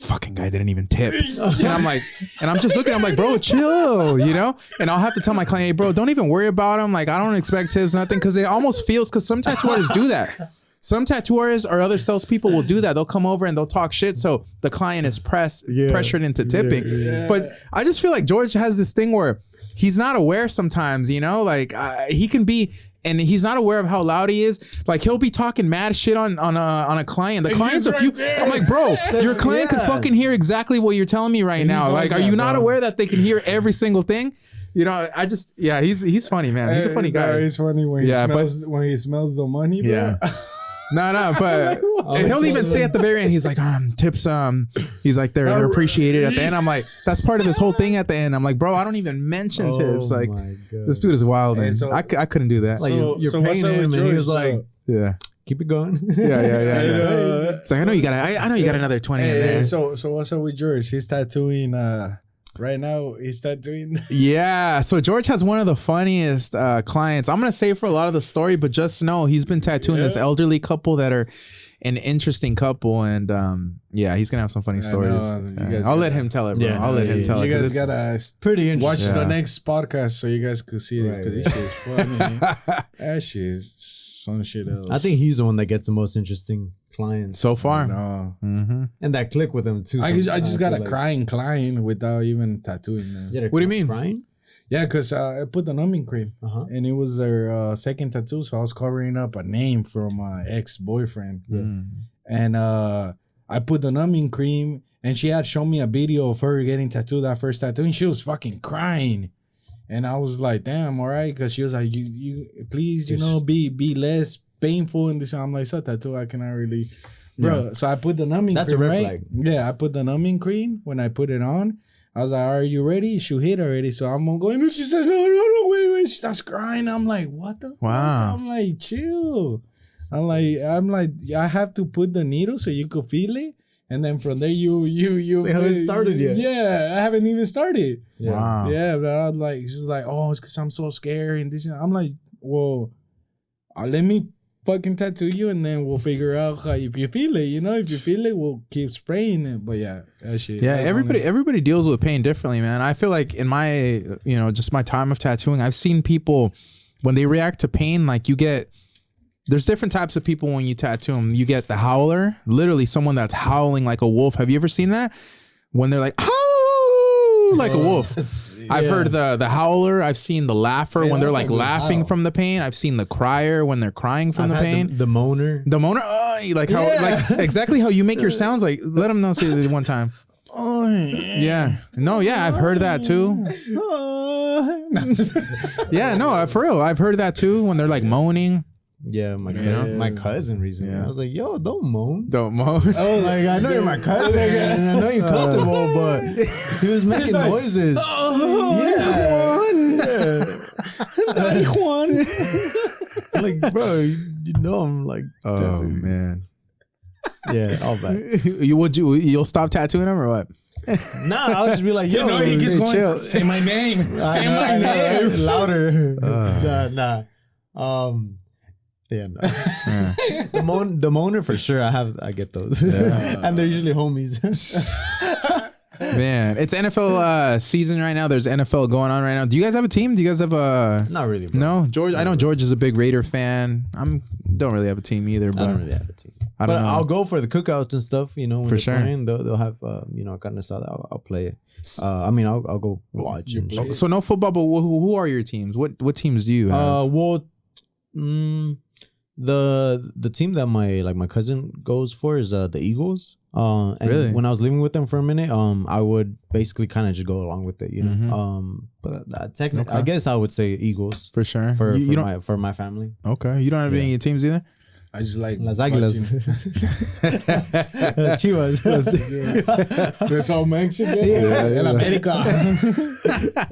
fucking guy didn't even tip. And I'm like, and I'm just looking, I'm like, bro, chill, you know? And I'll have to tell my client, hey, bro, don't even worry about him. Like, I don't expect tips, nothing. Cause it almost feels, cause some tattooers do that. Some tattooers or other salespeople will do that. They'll come over and they'll talk shit. So the client is pressured into tipping. Yeah. But I just feel like George has this thing where he's not aware sometimes, you know, like he can be, and he's not aware of how loud he is. Like he'll be talking mad shit on a client. The client's a few. I'm like, bro, your client could fucking hear exactly what you're telling me right now. Like, are you not aware that they can hear every single thing? You know, I just, he's funny, man. He's a funny guy. He's funny when he smells the money. Bro. Yeah. No, but he'll even say at the very end, he's like, tips, he's like, they're appreciated at the end. I'm like, that's part of this whole thing at the end. I'm like, bro, I don't even mention tips. Like, this dude is wild, man. So, I couldn't do that. Like, you're paying him, and he was like, keep it going. Yeah. It's like, I know you got another 20 in there. So what's up with George? He's tattooing, right now, he's tattooing. Yeah. So George has one of the funniest clients. I'm going to say for a lot of the story, but just know he's been tattooing this elderly couple that are an interesting couple. And he's going to have some funny stories. I'll let him tell it, bro. I'll let him tell it. You guys got to pretty watch the next podcast so you guys could see this because this shit is funny. That shit is some shit else. I think he's the one that gets the most interesting clients so far. And that click with him too. I just got a crying client without even tattooing them. What do you mean? Crying? Yeah, because I put the numbing cream and it was their second tattoo. So I was covering up a name from my ex-boyfriend. And I put the numbing cream and she had shown me a video of her getting tattooed, that first tattoo, and she was fucking crying. And I was like, damn, all right. Because she was like, you please, you know, be less painful. And this, I'm like, so tattoo, I cannot really. Bro, so I put the numbing cream. That's a red flag. Yeah, I put the numbing cream. When I put it on, I was like, are you ready? She hit already. So I'm going, and she says, no, wait. She starts crying. I'm like, what the fuck? I'm like, chill. I'm like, I have to put the needle so you could feel it. And then from there, you haven't started yet. Yeah, I haven't even started. Yeah. Wow. Yeah, but I was like, she's like, oh, it's because I'm so scared and this. And I'm like, well, let me fucking tattoo you, and then we'll figure out how, if you feel it. You know, if you feel it, we'll keep spraying it. But yeah, that shit. Yeah, everybody deals with pain differently, man. I feel like in my, just my time of tattooing, I've seen people when they react to pain, like there's different types of people when you tattoo them. You get the howler, literally someone that's howling like a wolf. Have you ever seen that? When they're like, oh, like a wolf. I've heard the howler. I've seen the laugher when they're like laughing from the pain. I've seen the crier when they're crying from the pain. The moaner. The moaner, like how, like exactly how you make your sounds. Like, let them know, say it one time. Oh yeah. No, yeah, I've heard that too. Yeah, no, for real. I've heard that too when they're like moaning. Yeah, my cousin recently. I was like, yo, don't moan. Don't moan. Oh, like, I know you're my cousin and I know you're comfortable, but he was making noises. Daddy Juan. Like, bro, you know I'm like, oh man. Yeah, all bad. You'll stop tattooing him or what? Nah, I'll just be like, yo, he keeps going, chill. Say my name. Say my name. Louder. Nah. Yeah, no. The moaner for sure. I get those, and they're usually homies. Man, it's NFL season right now. There's NFL going on right now. Do you guys have a team? Do you guys have a? Not really, bro. No, George. I know George is a big Raider fan. Don't really have a team either. But I don't really have a team. I don't know. I'll go for the cookouts and stuff. You know, when for they're sure. Playing, they'll have kind of stuff. I'll play. I mean, I'll go watch. So no football, but who are your teams? What teams do you have? The team that my cousin goes for is the Eagles. And really? When I was living with them for a minute, I would basically kind of just go along with it, you know. But technically, I guess I would say Eagles for sure. For my family. Okay, you don't have any teams either. I just like Las Águilas. Chivas. That's all Mexican. In America.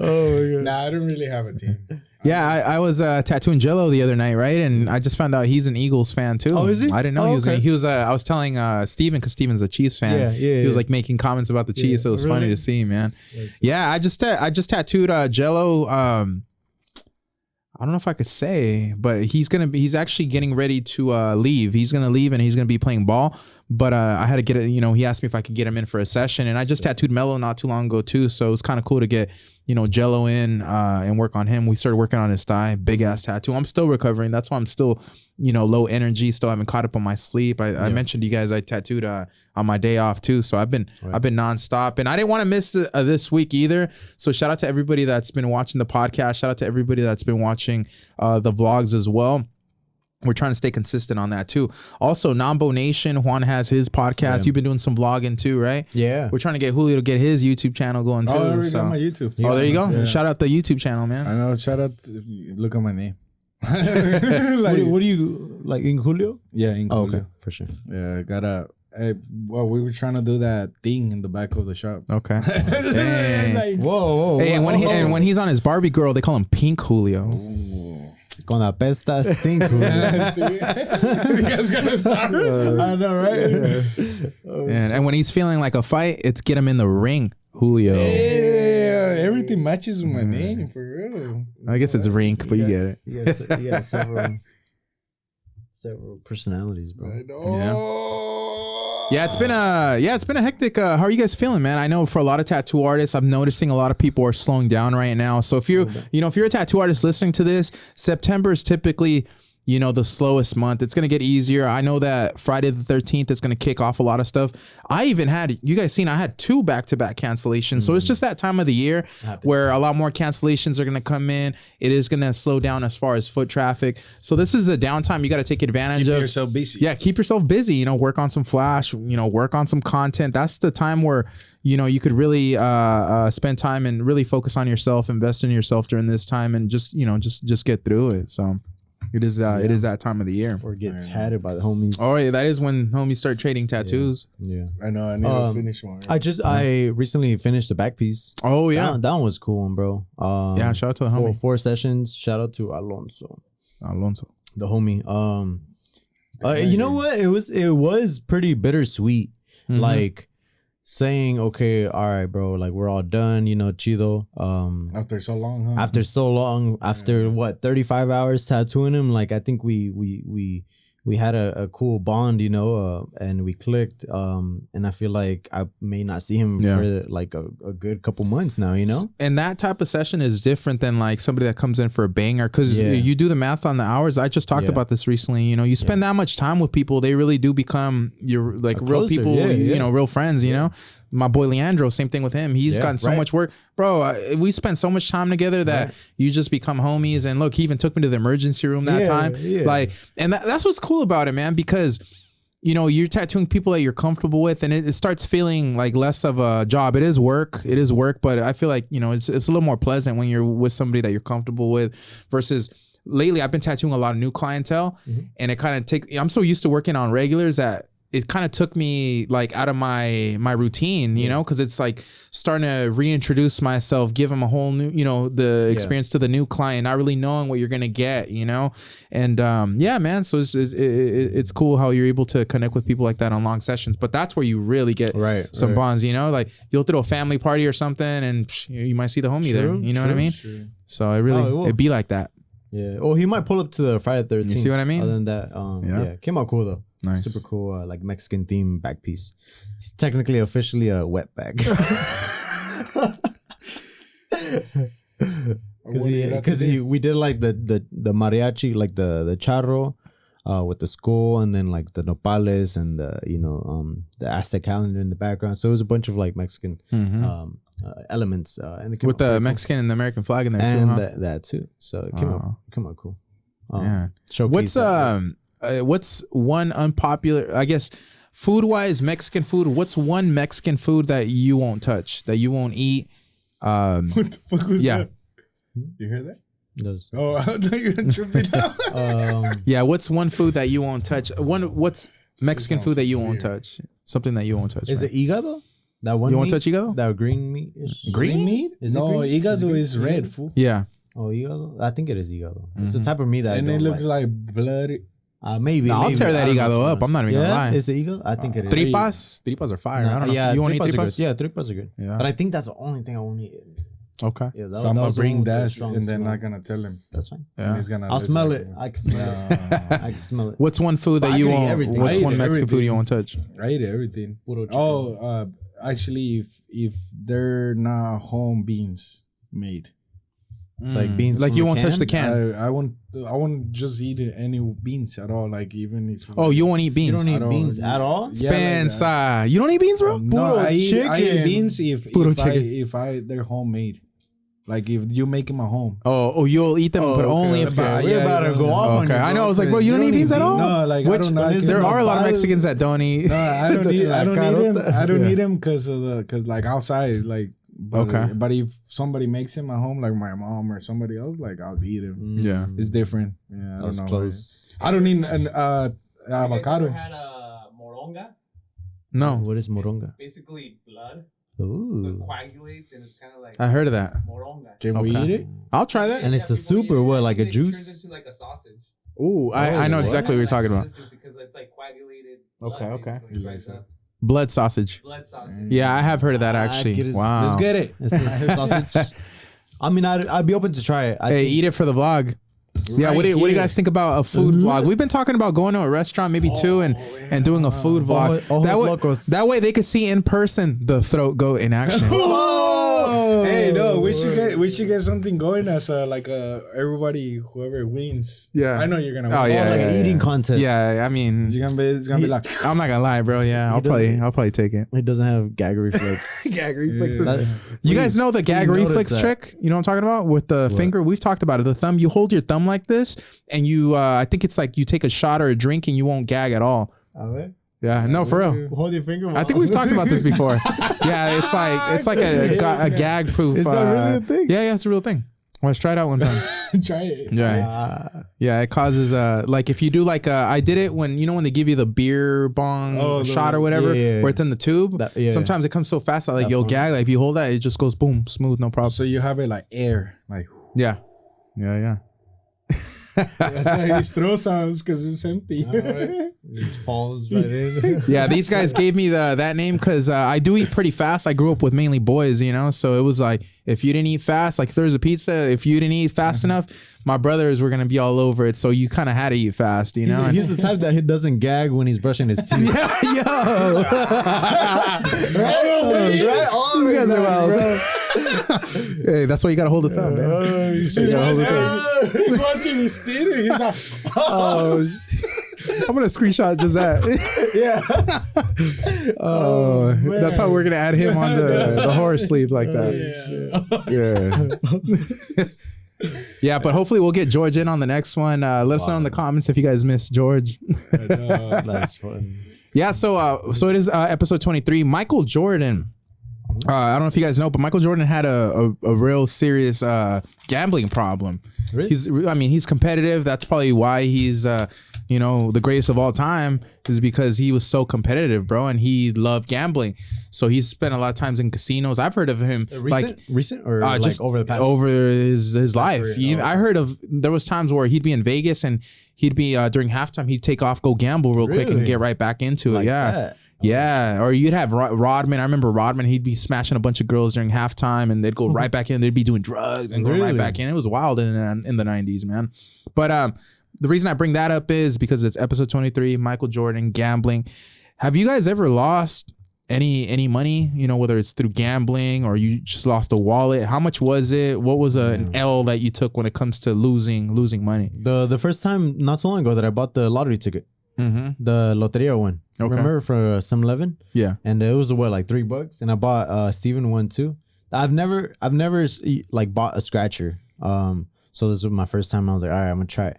Oh my God. Nah, I don't really have a team. Yeah, I was tattooing Jello the other night, right? And I just found out he's an Eagles fan too. Oh, is he? I didn't know he was. Okay. He was. I was telling Steven, because Steven's a Chiefs fan. Yeah. He was like making comments about the Chiefs. So it was funny to see, man. Yes. Yeah, I just tattooed Jello. I don't know if I could say, but he's actually getting ready to leave. He's gonna leave and he's gonna be playing ball. But I had to get it. You know, he asked me if I could get him in for a session, and I just tattooed Mello not too long ago too. So it was kind of cool to get Jello in and work on him. We started working on his thigh, big ass tattoo. I'm still recovering. That's why I'm still low energy. Still haven't caught up on my sleep. I mentioned to you guys I tattooed on my day off too. So I've been nonstop, and I didn't want to miss this week either. So shout out to everybody that's been watching the podcast. Shout out to everybody that's been watching the vlogs as well. We're trying to stay consistent on that too. Also, Nambo Nation, Juan has his podcast. You've been doing some vlogging too, right? Yeah. We're trying to get Julio to get his YouTube channel going too. Oh, I already got my YouTube. Oh, there you go. Yeah. Shout out the YouTube channel, man. I know. Shout out. Look at my name. What do you like, Ink Julio? Yeah, Ink Julio. Okay, for sure. Yeah, I got a. Well, we were trying to do that thing in the back of the shop. Okay. Dang. Like, whoa. Hey, and when he's on his Barbie girl, they call him Pink Julio. Con la pesta stink. You guys gonna start? I know, right? And when he's feeling like a fight, it's get him in the ring, Julio. Yeah, everything matches with my name for real. I guess it's Rink, but you get it. You got several personalities, bro. I know. Yeah, it's been a hectic. How are you guys feeling, man? I know for a lot of tattoo artists, I'm noticing a lot of people are slowing down right now. So if you're a tattoo artist listening to this, September is typically the slowest month. It's going to get easier. I know that Friday the 13th is going to kick off a lot of stuff. I even had, you guys seen, I had 2 back-to-back cancellations. So it's just that time of the year where a lot more cancellations are going to come in. It is going to slow down as far as foot traffic. So this is a downtime you got to take advantage of. Keep yourself busy. Yeah, keep yourself busy. Work on some Flash, work on some content. That's the time where, you could really spend time and really focus on yourself, invest in yourself during this time, and just get through it. So it is that time of the year. Or get tatted by the homies. Oh yeah, that is when homies start trading tattoos. Yeah. I know. I need to finish one. I recently finished the back piece. Oh yeah, that one was cool, bro. Yeah, shout out to the homie. 4 sessions. Shout out to Alonso, the homie. You know what? It was pretty bittersweet. Mm-hmm. Like saying, okay, all right, bro, like we're all done, chido. After so long, huh? After what, 35 hours tattooing him, like I think we had a cool bond, and we clicked. And I feel like I may not see him for like a good couple months now, And that type of session is different than like somebody that comes in for a banger, because you do the math on the hours. I just talked about this recently. You spend that much time with people, they really do become your like real people, real friends. My boy Leandro, same thing with him. He's gotten so much work, bro. We spent so much time together that you just become homies. And look, he even took me to the emergency room that time. Like, and that's what's cool about it, man, because you're tattooing people that you're comfortable with, and it starts feeling like less of a job. It is work, but I feel like it's a little more pleasant when you're with somebody that you're comfortable with. Versus lately, I've been tattooing a lot of new clientele, and it kind of I'm so used to working on regulars that it kind of took me like out of my routine, because it's like starting to reintroduce myself, give them a whole new, the experience to the new client, not really knowing what you're going to get, and man, so it's cool how you're able to connect with people like that on long sessions. But that's where you really get some bonds, like you'll throw a family party or something and you might see the homie there, what I mean? True. So it'd be like that. Yeah. Oh, he might pull up to the Friday 13th. You see what I mean? Other than that, came out cool though. Nice. Super cool, like Mexican theme back piece. It's technically officially a wet bag. Because we did like the mariachi, like the charro, with the skull, and then like the nopales and the Aztec calendar in the background. So it was a bunch of like Mexican elements, and with the Mexican and the American flag in there too, and huh? that too. So it came out cool. What's one unpopular, I guess, food wise, Mexican food? What's one Mexican food that you won't touch, that you won't eat? What the fuck was that? You hear that? Those. Oh, I thought you were tripping out. What's one food that you won't touch? What's Mexican food that you won't touch? Something that you won't touch. Is it hígado? That one you won't touch hígado? That green meat? Green meat? Hígado is red, fool. Yeah. Oh, hígado? I think it is hígado. It's the type of meat that and it looks like bloody. Maybe. I'll tear that hígado up. I'm not even gonna lie. Is it hígado? I think it is. Tripas are fire. I don't know. Yeah, you want to eat tripas? Yeah, tripas are good. Yeah. But I think that's the only thing I won't eat. Okay. Yeah, So I'm gonna was the bring one with the that, strong and then smell. not gonna tell him. That's fine. Yeah. He's gonna. I'll live smell like it. I can smell it. I can smell it. What's one food But that I you can eat won't? everything. What's I eat one Mexican food you everything. won't touch? I eat everything. Puro chicken. Oh, actually, if they're not home beans made, Like beans. Like from you a won't touch the can. I won't just eat any beans at all. Like even if Oh, you won't eat beans. You don't I eat don't- beans at all? Yeah, like, Spencer, you don't eat beans, bro? no, Puro I eat chicken. beans if Puro they're homemade. Like if you make them at home. Oh, you'll eat them, but only if But We're yeah, about to yeah, go yeah. off on you. Okay, I know. I was like, bro, 'cause you don't eat beans at all? No, like I don't know. There are a lot of Mexicans that don't eat. No, I don't eat. I don't eat them. I don't Yeah. eat them because like outside, like. But, Okay. But if somebody makes him at home, like my mom or somebody else, like I'll eat him. Yeah. It's different. Yeah, I That don't was know. close. I don't need an You guys avocado. ever had a moronga? No, What is moronga? It's basically blood. So Ooh. it coagulates and it's kind of like I heard of that. moronga. Can we Okay. eat it? I'll try that. And it's a people soup eat or it. what, like a It turns juice? into like a sausage. Ooh, I know what? exactly what you're talking about. Because it's like coagulated. Okay, blood, okay. basically. It dries up. Blood sausage. Blood sausage. Yeah, I have heard of that I actually. get it. Wow. Let's get it. It's the sausage. I mean, I'd be open to try it. I Hey, think- eat it for the vlog. Yeah, what do you guys think about a food vlog? We've been talking about going to a restaurant, maybe two, and doing a food vlog. Ojos locos. That way they could see in person the throat go in action. Hey, no, we should get something going as everybody whoever wins. Yeah. I know you're gonna. Oh, win. yeah, like yeah, an eating contest. Yeah, I mean, It's gonna be like. I'm not gonna lie, bro. Yeah, I'll probably take it. It doesn't have gag reflex. Gag That- You guys know the gag noticed reflex that. trick? You know what I'm talking about? With the finger, we've talked about it. The thumb, you hold your thumb like this, and you, I think it's like you take a shot or a drink, and you won't gag at all. Yeah, no, for real. Hold your finger. I think we've talked about this before. Yeah, it's like a gag proof. Is that really a thing? Yeah, it's a real thing. Let's try it out one time. Try it. Yeah, it causes like if you do like I did it when when they give you the beer bong shot or whatever yeah. where it's in the tube. Yeah. Sometimes it comes so fast that like you'll gag. Like if you hold that, it just goes boom, smooth, no problem. So you have it like air, like. Yeah. That's how his throat sounds because it's empty. It just falls right in. Yeah, these guys gave me that name because I do eat pretty fast. I grew up with mainly boys, so it was like if you didn't eat fast, like if there's a pizza, if you didn't eat fast enough, my brothers were gonna be all over it. So you kind of had to eat fast, And- He's the type that he doesn't gag when he's brushing his teeth. Yo, Right? All you guys are wild. Hey, that's why you gotta hold the thumb, man. He's watching his teeth. He's like, Oh, I'm gonna screenshot just that. Yeah. Oh, that's how we're gonna add him on the horror sleeve like that. Yeah. Yeah, but hopefully we'll get George in on the next one. Let us know in the comments if you guys miss George. That's fun. Yeah, so it is episode 23. Michael Jordan. I don't know if you guys know, but Michael Jordan had a real serious gambling problem. Really? He's competitive. That's probably why he's the greatest of all time, is because he was so competitive, bro, and he loved gambling. So he spent a lot of times in casinos. I've heard of him Recent or like just over the past? over his life. career. I heard of there was times where he'd be in Vegas and he'd be during halftime he'd take off, go gamble real quick, and Really? get right back into it. Like Yeah. that? Yeah, or you'd have Rodman. I remember Rodman. He'd be smashing a bunch of girls during halftime, and they'd go right back in. They'd be doing drugs and going right Really? back in. It was wild in the 90s, man. But the reason I bring that up is because it's episode 23, Michael Jordan, gambling. Have you guys ever lost any money? Whether it's through gambling or you just lost a wallet. How much was it? What was an L that you took when it comes to losing money? The first time not so long ago that I bought the lottery ticket, the Loteria one. Okay. Remember for 7-Eleven? Yeah. And it was like $3, and I bought Steven one too. I've never like bought a scratcher. So this was my first time. I was like, all right, I'm gonna try it.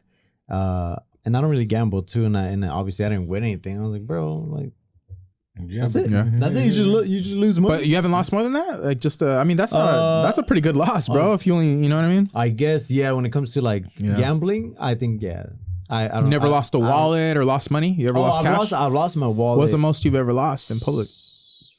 And I don't really gamble too, and obviously I didn't win anything. I was like, bro, like that's it. Yeah. That's it. You just lose money. But you haven't lost more than that? Like just that's not that's a pretty good loss, bro. If you only, you know what I mean? I guess when it comes to like gambling, I think I don't Never lost a wallet or lost money? You ever lost cash? I've lost my wallet. What's the most you've ever lost in public?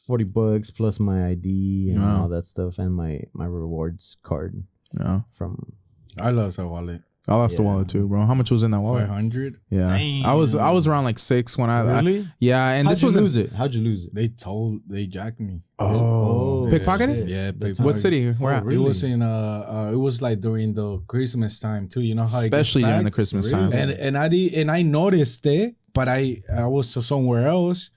$40 plus my ID and all that stuff, and my rewards card No. from. I lost a wallet. I lost the wallet too, bro. How much was in that wallet? 500. Yeah, Damn. I was around like 6 when I Really? yeah, and How'd this you was lose it? How'd you lose it? They jacked me. Oh, Yeah, pickpocketed? shit. Yeah, That's pickpocketed. What city? Where at? really? It was in it was like during the Christmas time too. You know how Especially it gets during the packed? Christmas Really? time. and I noticed it, but I was somewhere else.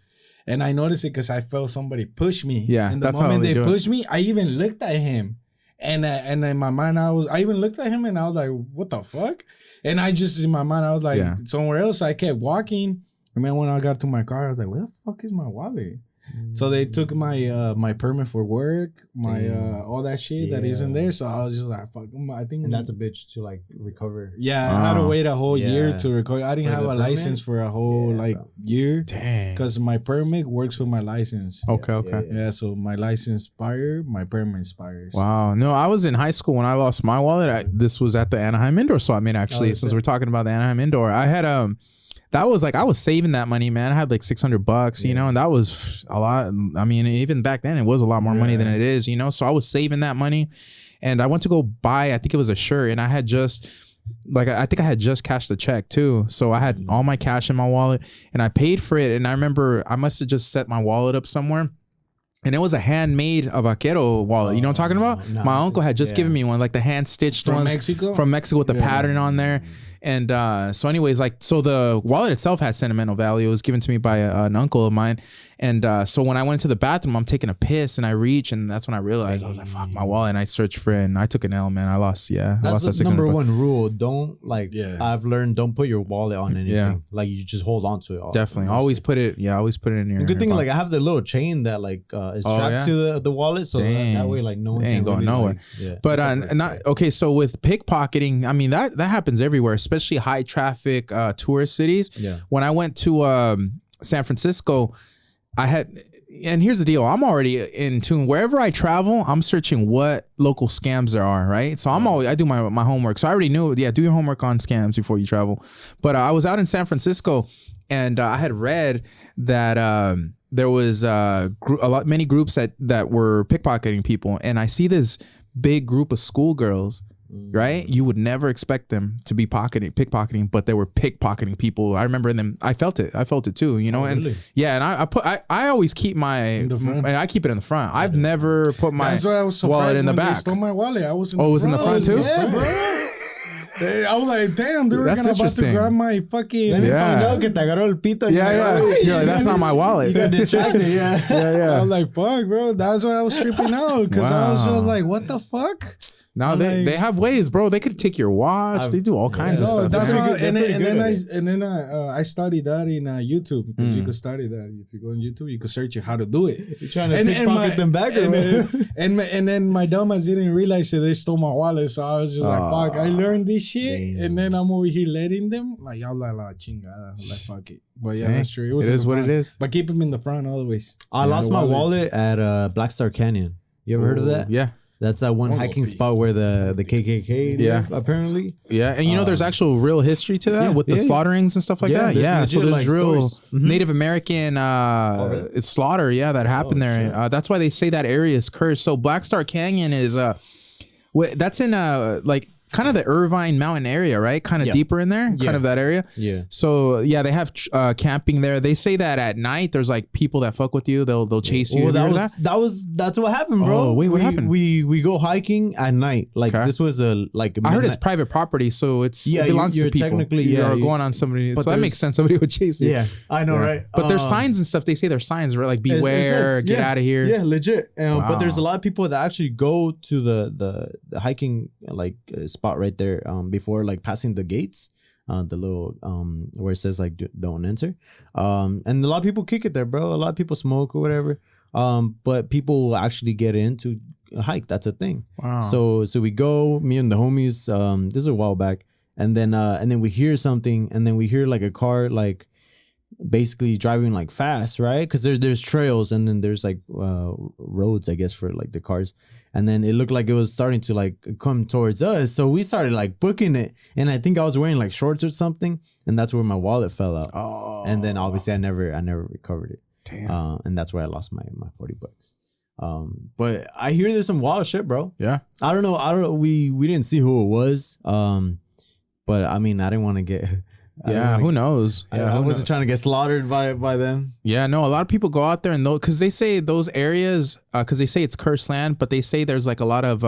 And I noticed it because I felt somebody push me. Yeah, and the that's how moment they they do it. pushed me, I even looked at him. And in my mind, I even looked at him and I was like, what the fuck? And I just, in my mind, I was like, Yeah. somewhere else. I kept walking. And then when I got to my car, I was like, where the fuck is my wallet? So they took my my permit for work, my all that shit that is in there. So I was just like, fuck, I think. And that's a bitch to like recover. yeah, I had to wait a whole year Yeah. to record. I didn't For have the a permit? license for a whole bro. year. Dang. Because my permit works with my license. Okay. Yeah, so my license expires, my permit expires. Wow. No, I was in high school when I lost my wallet. This was at the Anaheim Indoor Swap Meet, actually, Oh, since shit. we're talking about the Anaheim Indoor. I had that was like I was saving that money, man. I had like $600, you know, and that was a lot. I mean, even back then it was a lot more money than it is, you know. So I was saving that money, and I went to go buy. I think it was a shirt, and I had just like I think I had just cashed the check too. So I had all my cash in my wallet, and I paid for it. And I remember I must have just set my wallet up somewhere. And it was a handmade vaquero wallet. You know what I'm talking about? no, My uncle had just given me one, like the hand stitched From ones Mexico? From Mexico with the pattern on there. And so, anyways, like, so the wallet itself had sentimental value. It was given to me by an uncle of mine. And so when I went to the bathroom, I'm taking a piss and I reach, and that's when I realized I was like, "Fuck my wallet!" And I searched for it, and I took an L, man. I lost, I That's lost the that number $600. one rule. Don't I've learned, don't put your wallet on anything. Yeah. Like you just hold on to it. Definitely, always put it. Yeah, always put it in your. The good thing, your like I have the little chain that like is strapped yeah? to the wallet, so that way like no one It ain't can going really, nowhere. like, yeah, But separate not it. okay. So with pickpocketing, I mean that happens everywhere, especially high traffic tourist cities. Yeah. When I went to San Francisco, and here's the deal: I'm already in tune. Wherever I travel, I'm searching what local scams there are. Right. So I do my homework. So I already knew. Yeah, do your homework on scams before you travel. But I was out in San Francisco, and I had read that. There was many groups that were pickpocketing people, and I see this big group of schoolgirls, right? You would never expect them to be pickpocketing, but they were pickpocketing people. I remember them. I felt it too, you know. And really? yeah, and I always keep and I keep it in the front. I've never put my That's why I was surprised wallet in the when they back. stole my wallet. I was in Oh, it was in the front too? Yeah, bro. I was like, damn, they were That's about to interesting. grab my fucking. Then you Yeah. find out que te agarró el pito. Yeah. You're like, that's not my wallet. You got distracted. Yeah. I was like, fuck, bro. That's why I was tripping out because I was Wow. just like, what the fuck? Now they have ways, bro. They could take your watch. They do all kinds of No, stuff. that's man. why. They're And pretty good then at I studied that in YouTube because you could study that if you go on YouTube, you could search it how to do it. You're trying to pickpocket them back, or what? and then my dumbass didn't realize that they stole my wallet, so I was just like, fuck. I learned this shit, and then I'm over here letting them like y'all like la chingada, like fuck it. But yeah, Dang. that's true. It in is the what front. it is. But keep them in the front always. I lost my wallet at Blackstar Canyon. You ever heard of that? Yeah. That's that one hiking spot where the KKK live, apparently. Yeah, and you know there's actual real history to that with the slaughterings and stuff like that. there's Yeah, so legit, there's like, real stories. Mhm. Native American it's slaughter, that happened there. That's why they say that area is cursed. So Blackstar Canyon is that's in like kind of the Irvine Mountain area, right? Kind of deeper in there, kind of that area. Yeah. So yeah, they have camping there. They say that at night there's like people that fuck with you. They'll chase you. Well, Have you heard that? that's what happened, bro. Oh, wait, what happened? We go hiking at night. Like Okay. this was I heard it's private property, so it belongs you're to people. technically, you're you- going on somebody. but So that makes there's- sense. Somebody would chase you. Yeah, I know, right? But there's signs and stuff. They say there's signs where like It beware, says, get out of here. Yeah, legit. But there's a Wow. lot of people that actually go to the hiking like spot right there before like passing the gates, the little where it says like don't enter. And a lot of people kick it there, bro. A lot of people smoke or whatever. But people will actually get into a hike. That's a thing. Wow. So we go, me and the homies. This is a while back, and then we hear something, and then we hear like a car like basically driving like fast, right? Because there's trails, and then there's like roads, I guess, for like the cars. And then it looked like it was starting to like come towards us, so we started like booking it. And I think I was wearing like shorts or something, and that's where my wallet fell out. Oh. And then obviously I never recovered it. Damn. And that's where I lost my $40. But I hear there's some wild shit, bro. Yeah. I don't know. We didn't see who it was. But I mean, I didn't want to get. Yeah, who knows? I wasn't trying to get slaughtered by them. Yeah, no, a lot of people go out there and because they say those areas, because they say it's cursed land, but they say there's like a lot of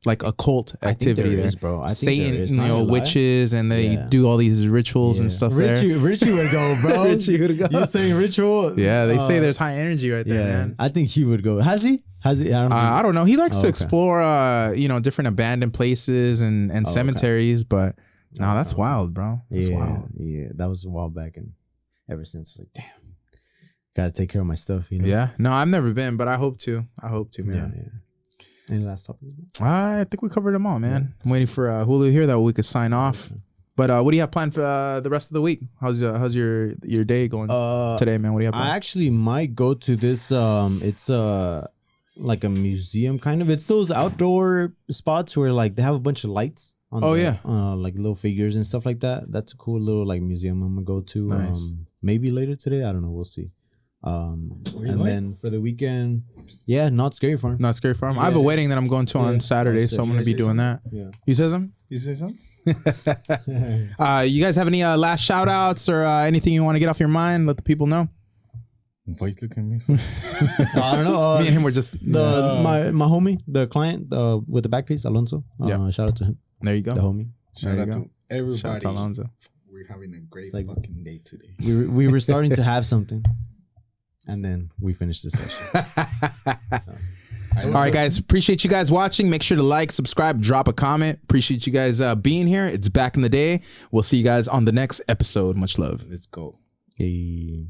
like occult activity there, bro. I think Satan, there is, you know, witches, and they do all these rituals and stuff Richie, there. Richie would go, bro. Richie would go. You saying ritual? Yeah, they say there's high energy right there, man. I think he would go. Has he? I don't know. He likes to explore, you know, different abandoned places and cemeteries, but no, that's wild, bro. That's wild. Yeah, that was a while back, and ever since, like, damn, gotta take care of my stuff, you know. Yeah, no, I've never been, but I hope to. Man. Yeah. Any last topics? I think we covered them all, man. I'm waiting for Julio here that we could sign off. But what do you have planned for the rest of the week? How's your day going today, man? What do you have planned? I actually might go to this. It's like a museum kind of. It's those outdoor spots where like they have a bunch of lights. On like little figures and stuff like that. That's a cool little like museum I'm gonna go to. Nice. Maybe later today. I don't know. We'll see. And then for the weekend, Not Scary Farm. Not Scary Farm. I have a wedding that I'm going to on Saturday, so I'm gonna be doing that. Yeah. You say something? You say something? You guys have any last shout outs or anything you want to get off your mind? Let the people know. Why you looking at I me? don't know. Me and him were just my homie, the client with the back piece, Alonso. Shout out to him. There you go. The homie. Shout out to everybody. Shout out to Alonso. We're having a great fucking day today. We were starting to have something, and then we finished the session. All right, guys. Appreciate you guys watching. Make sure to like, subscribe, drop a comment. Appreciate you guys being here. It's back in the day. We'll see you guys on the next episode. Much love. Let's go. Hey.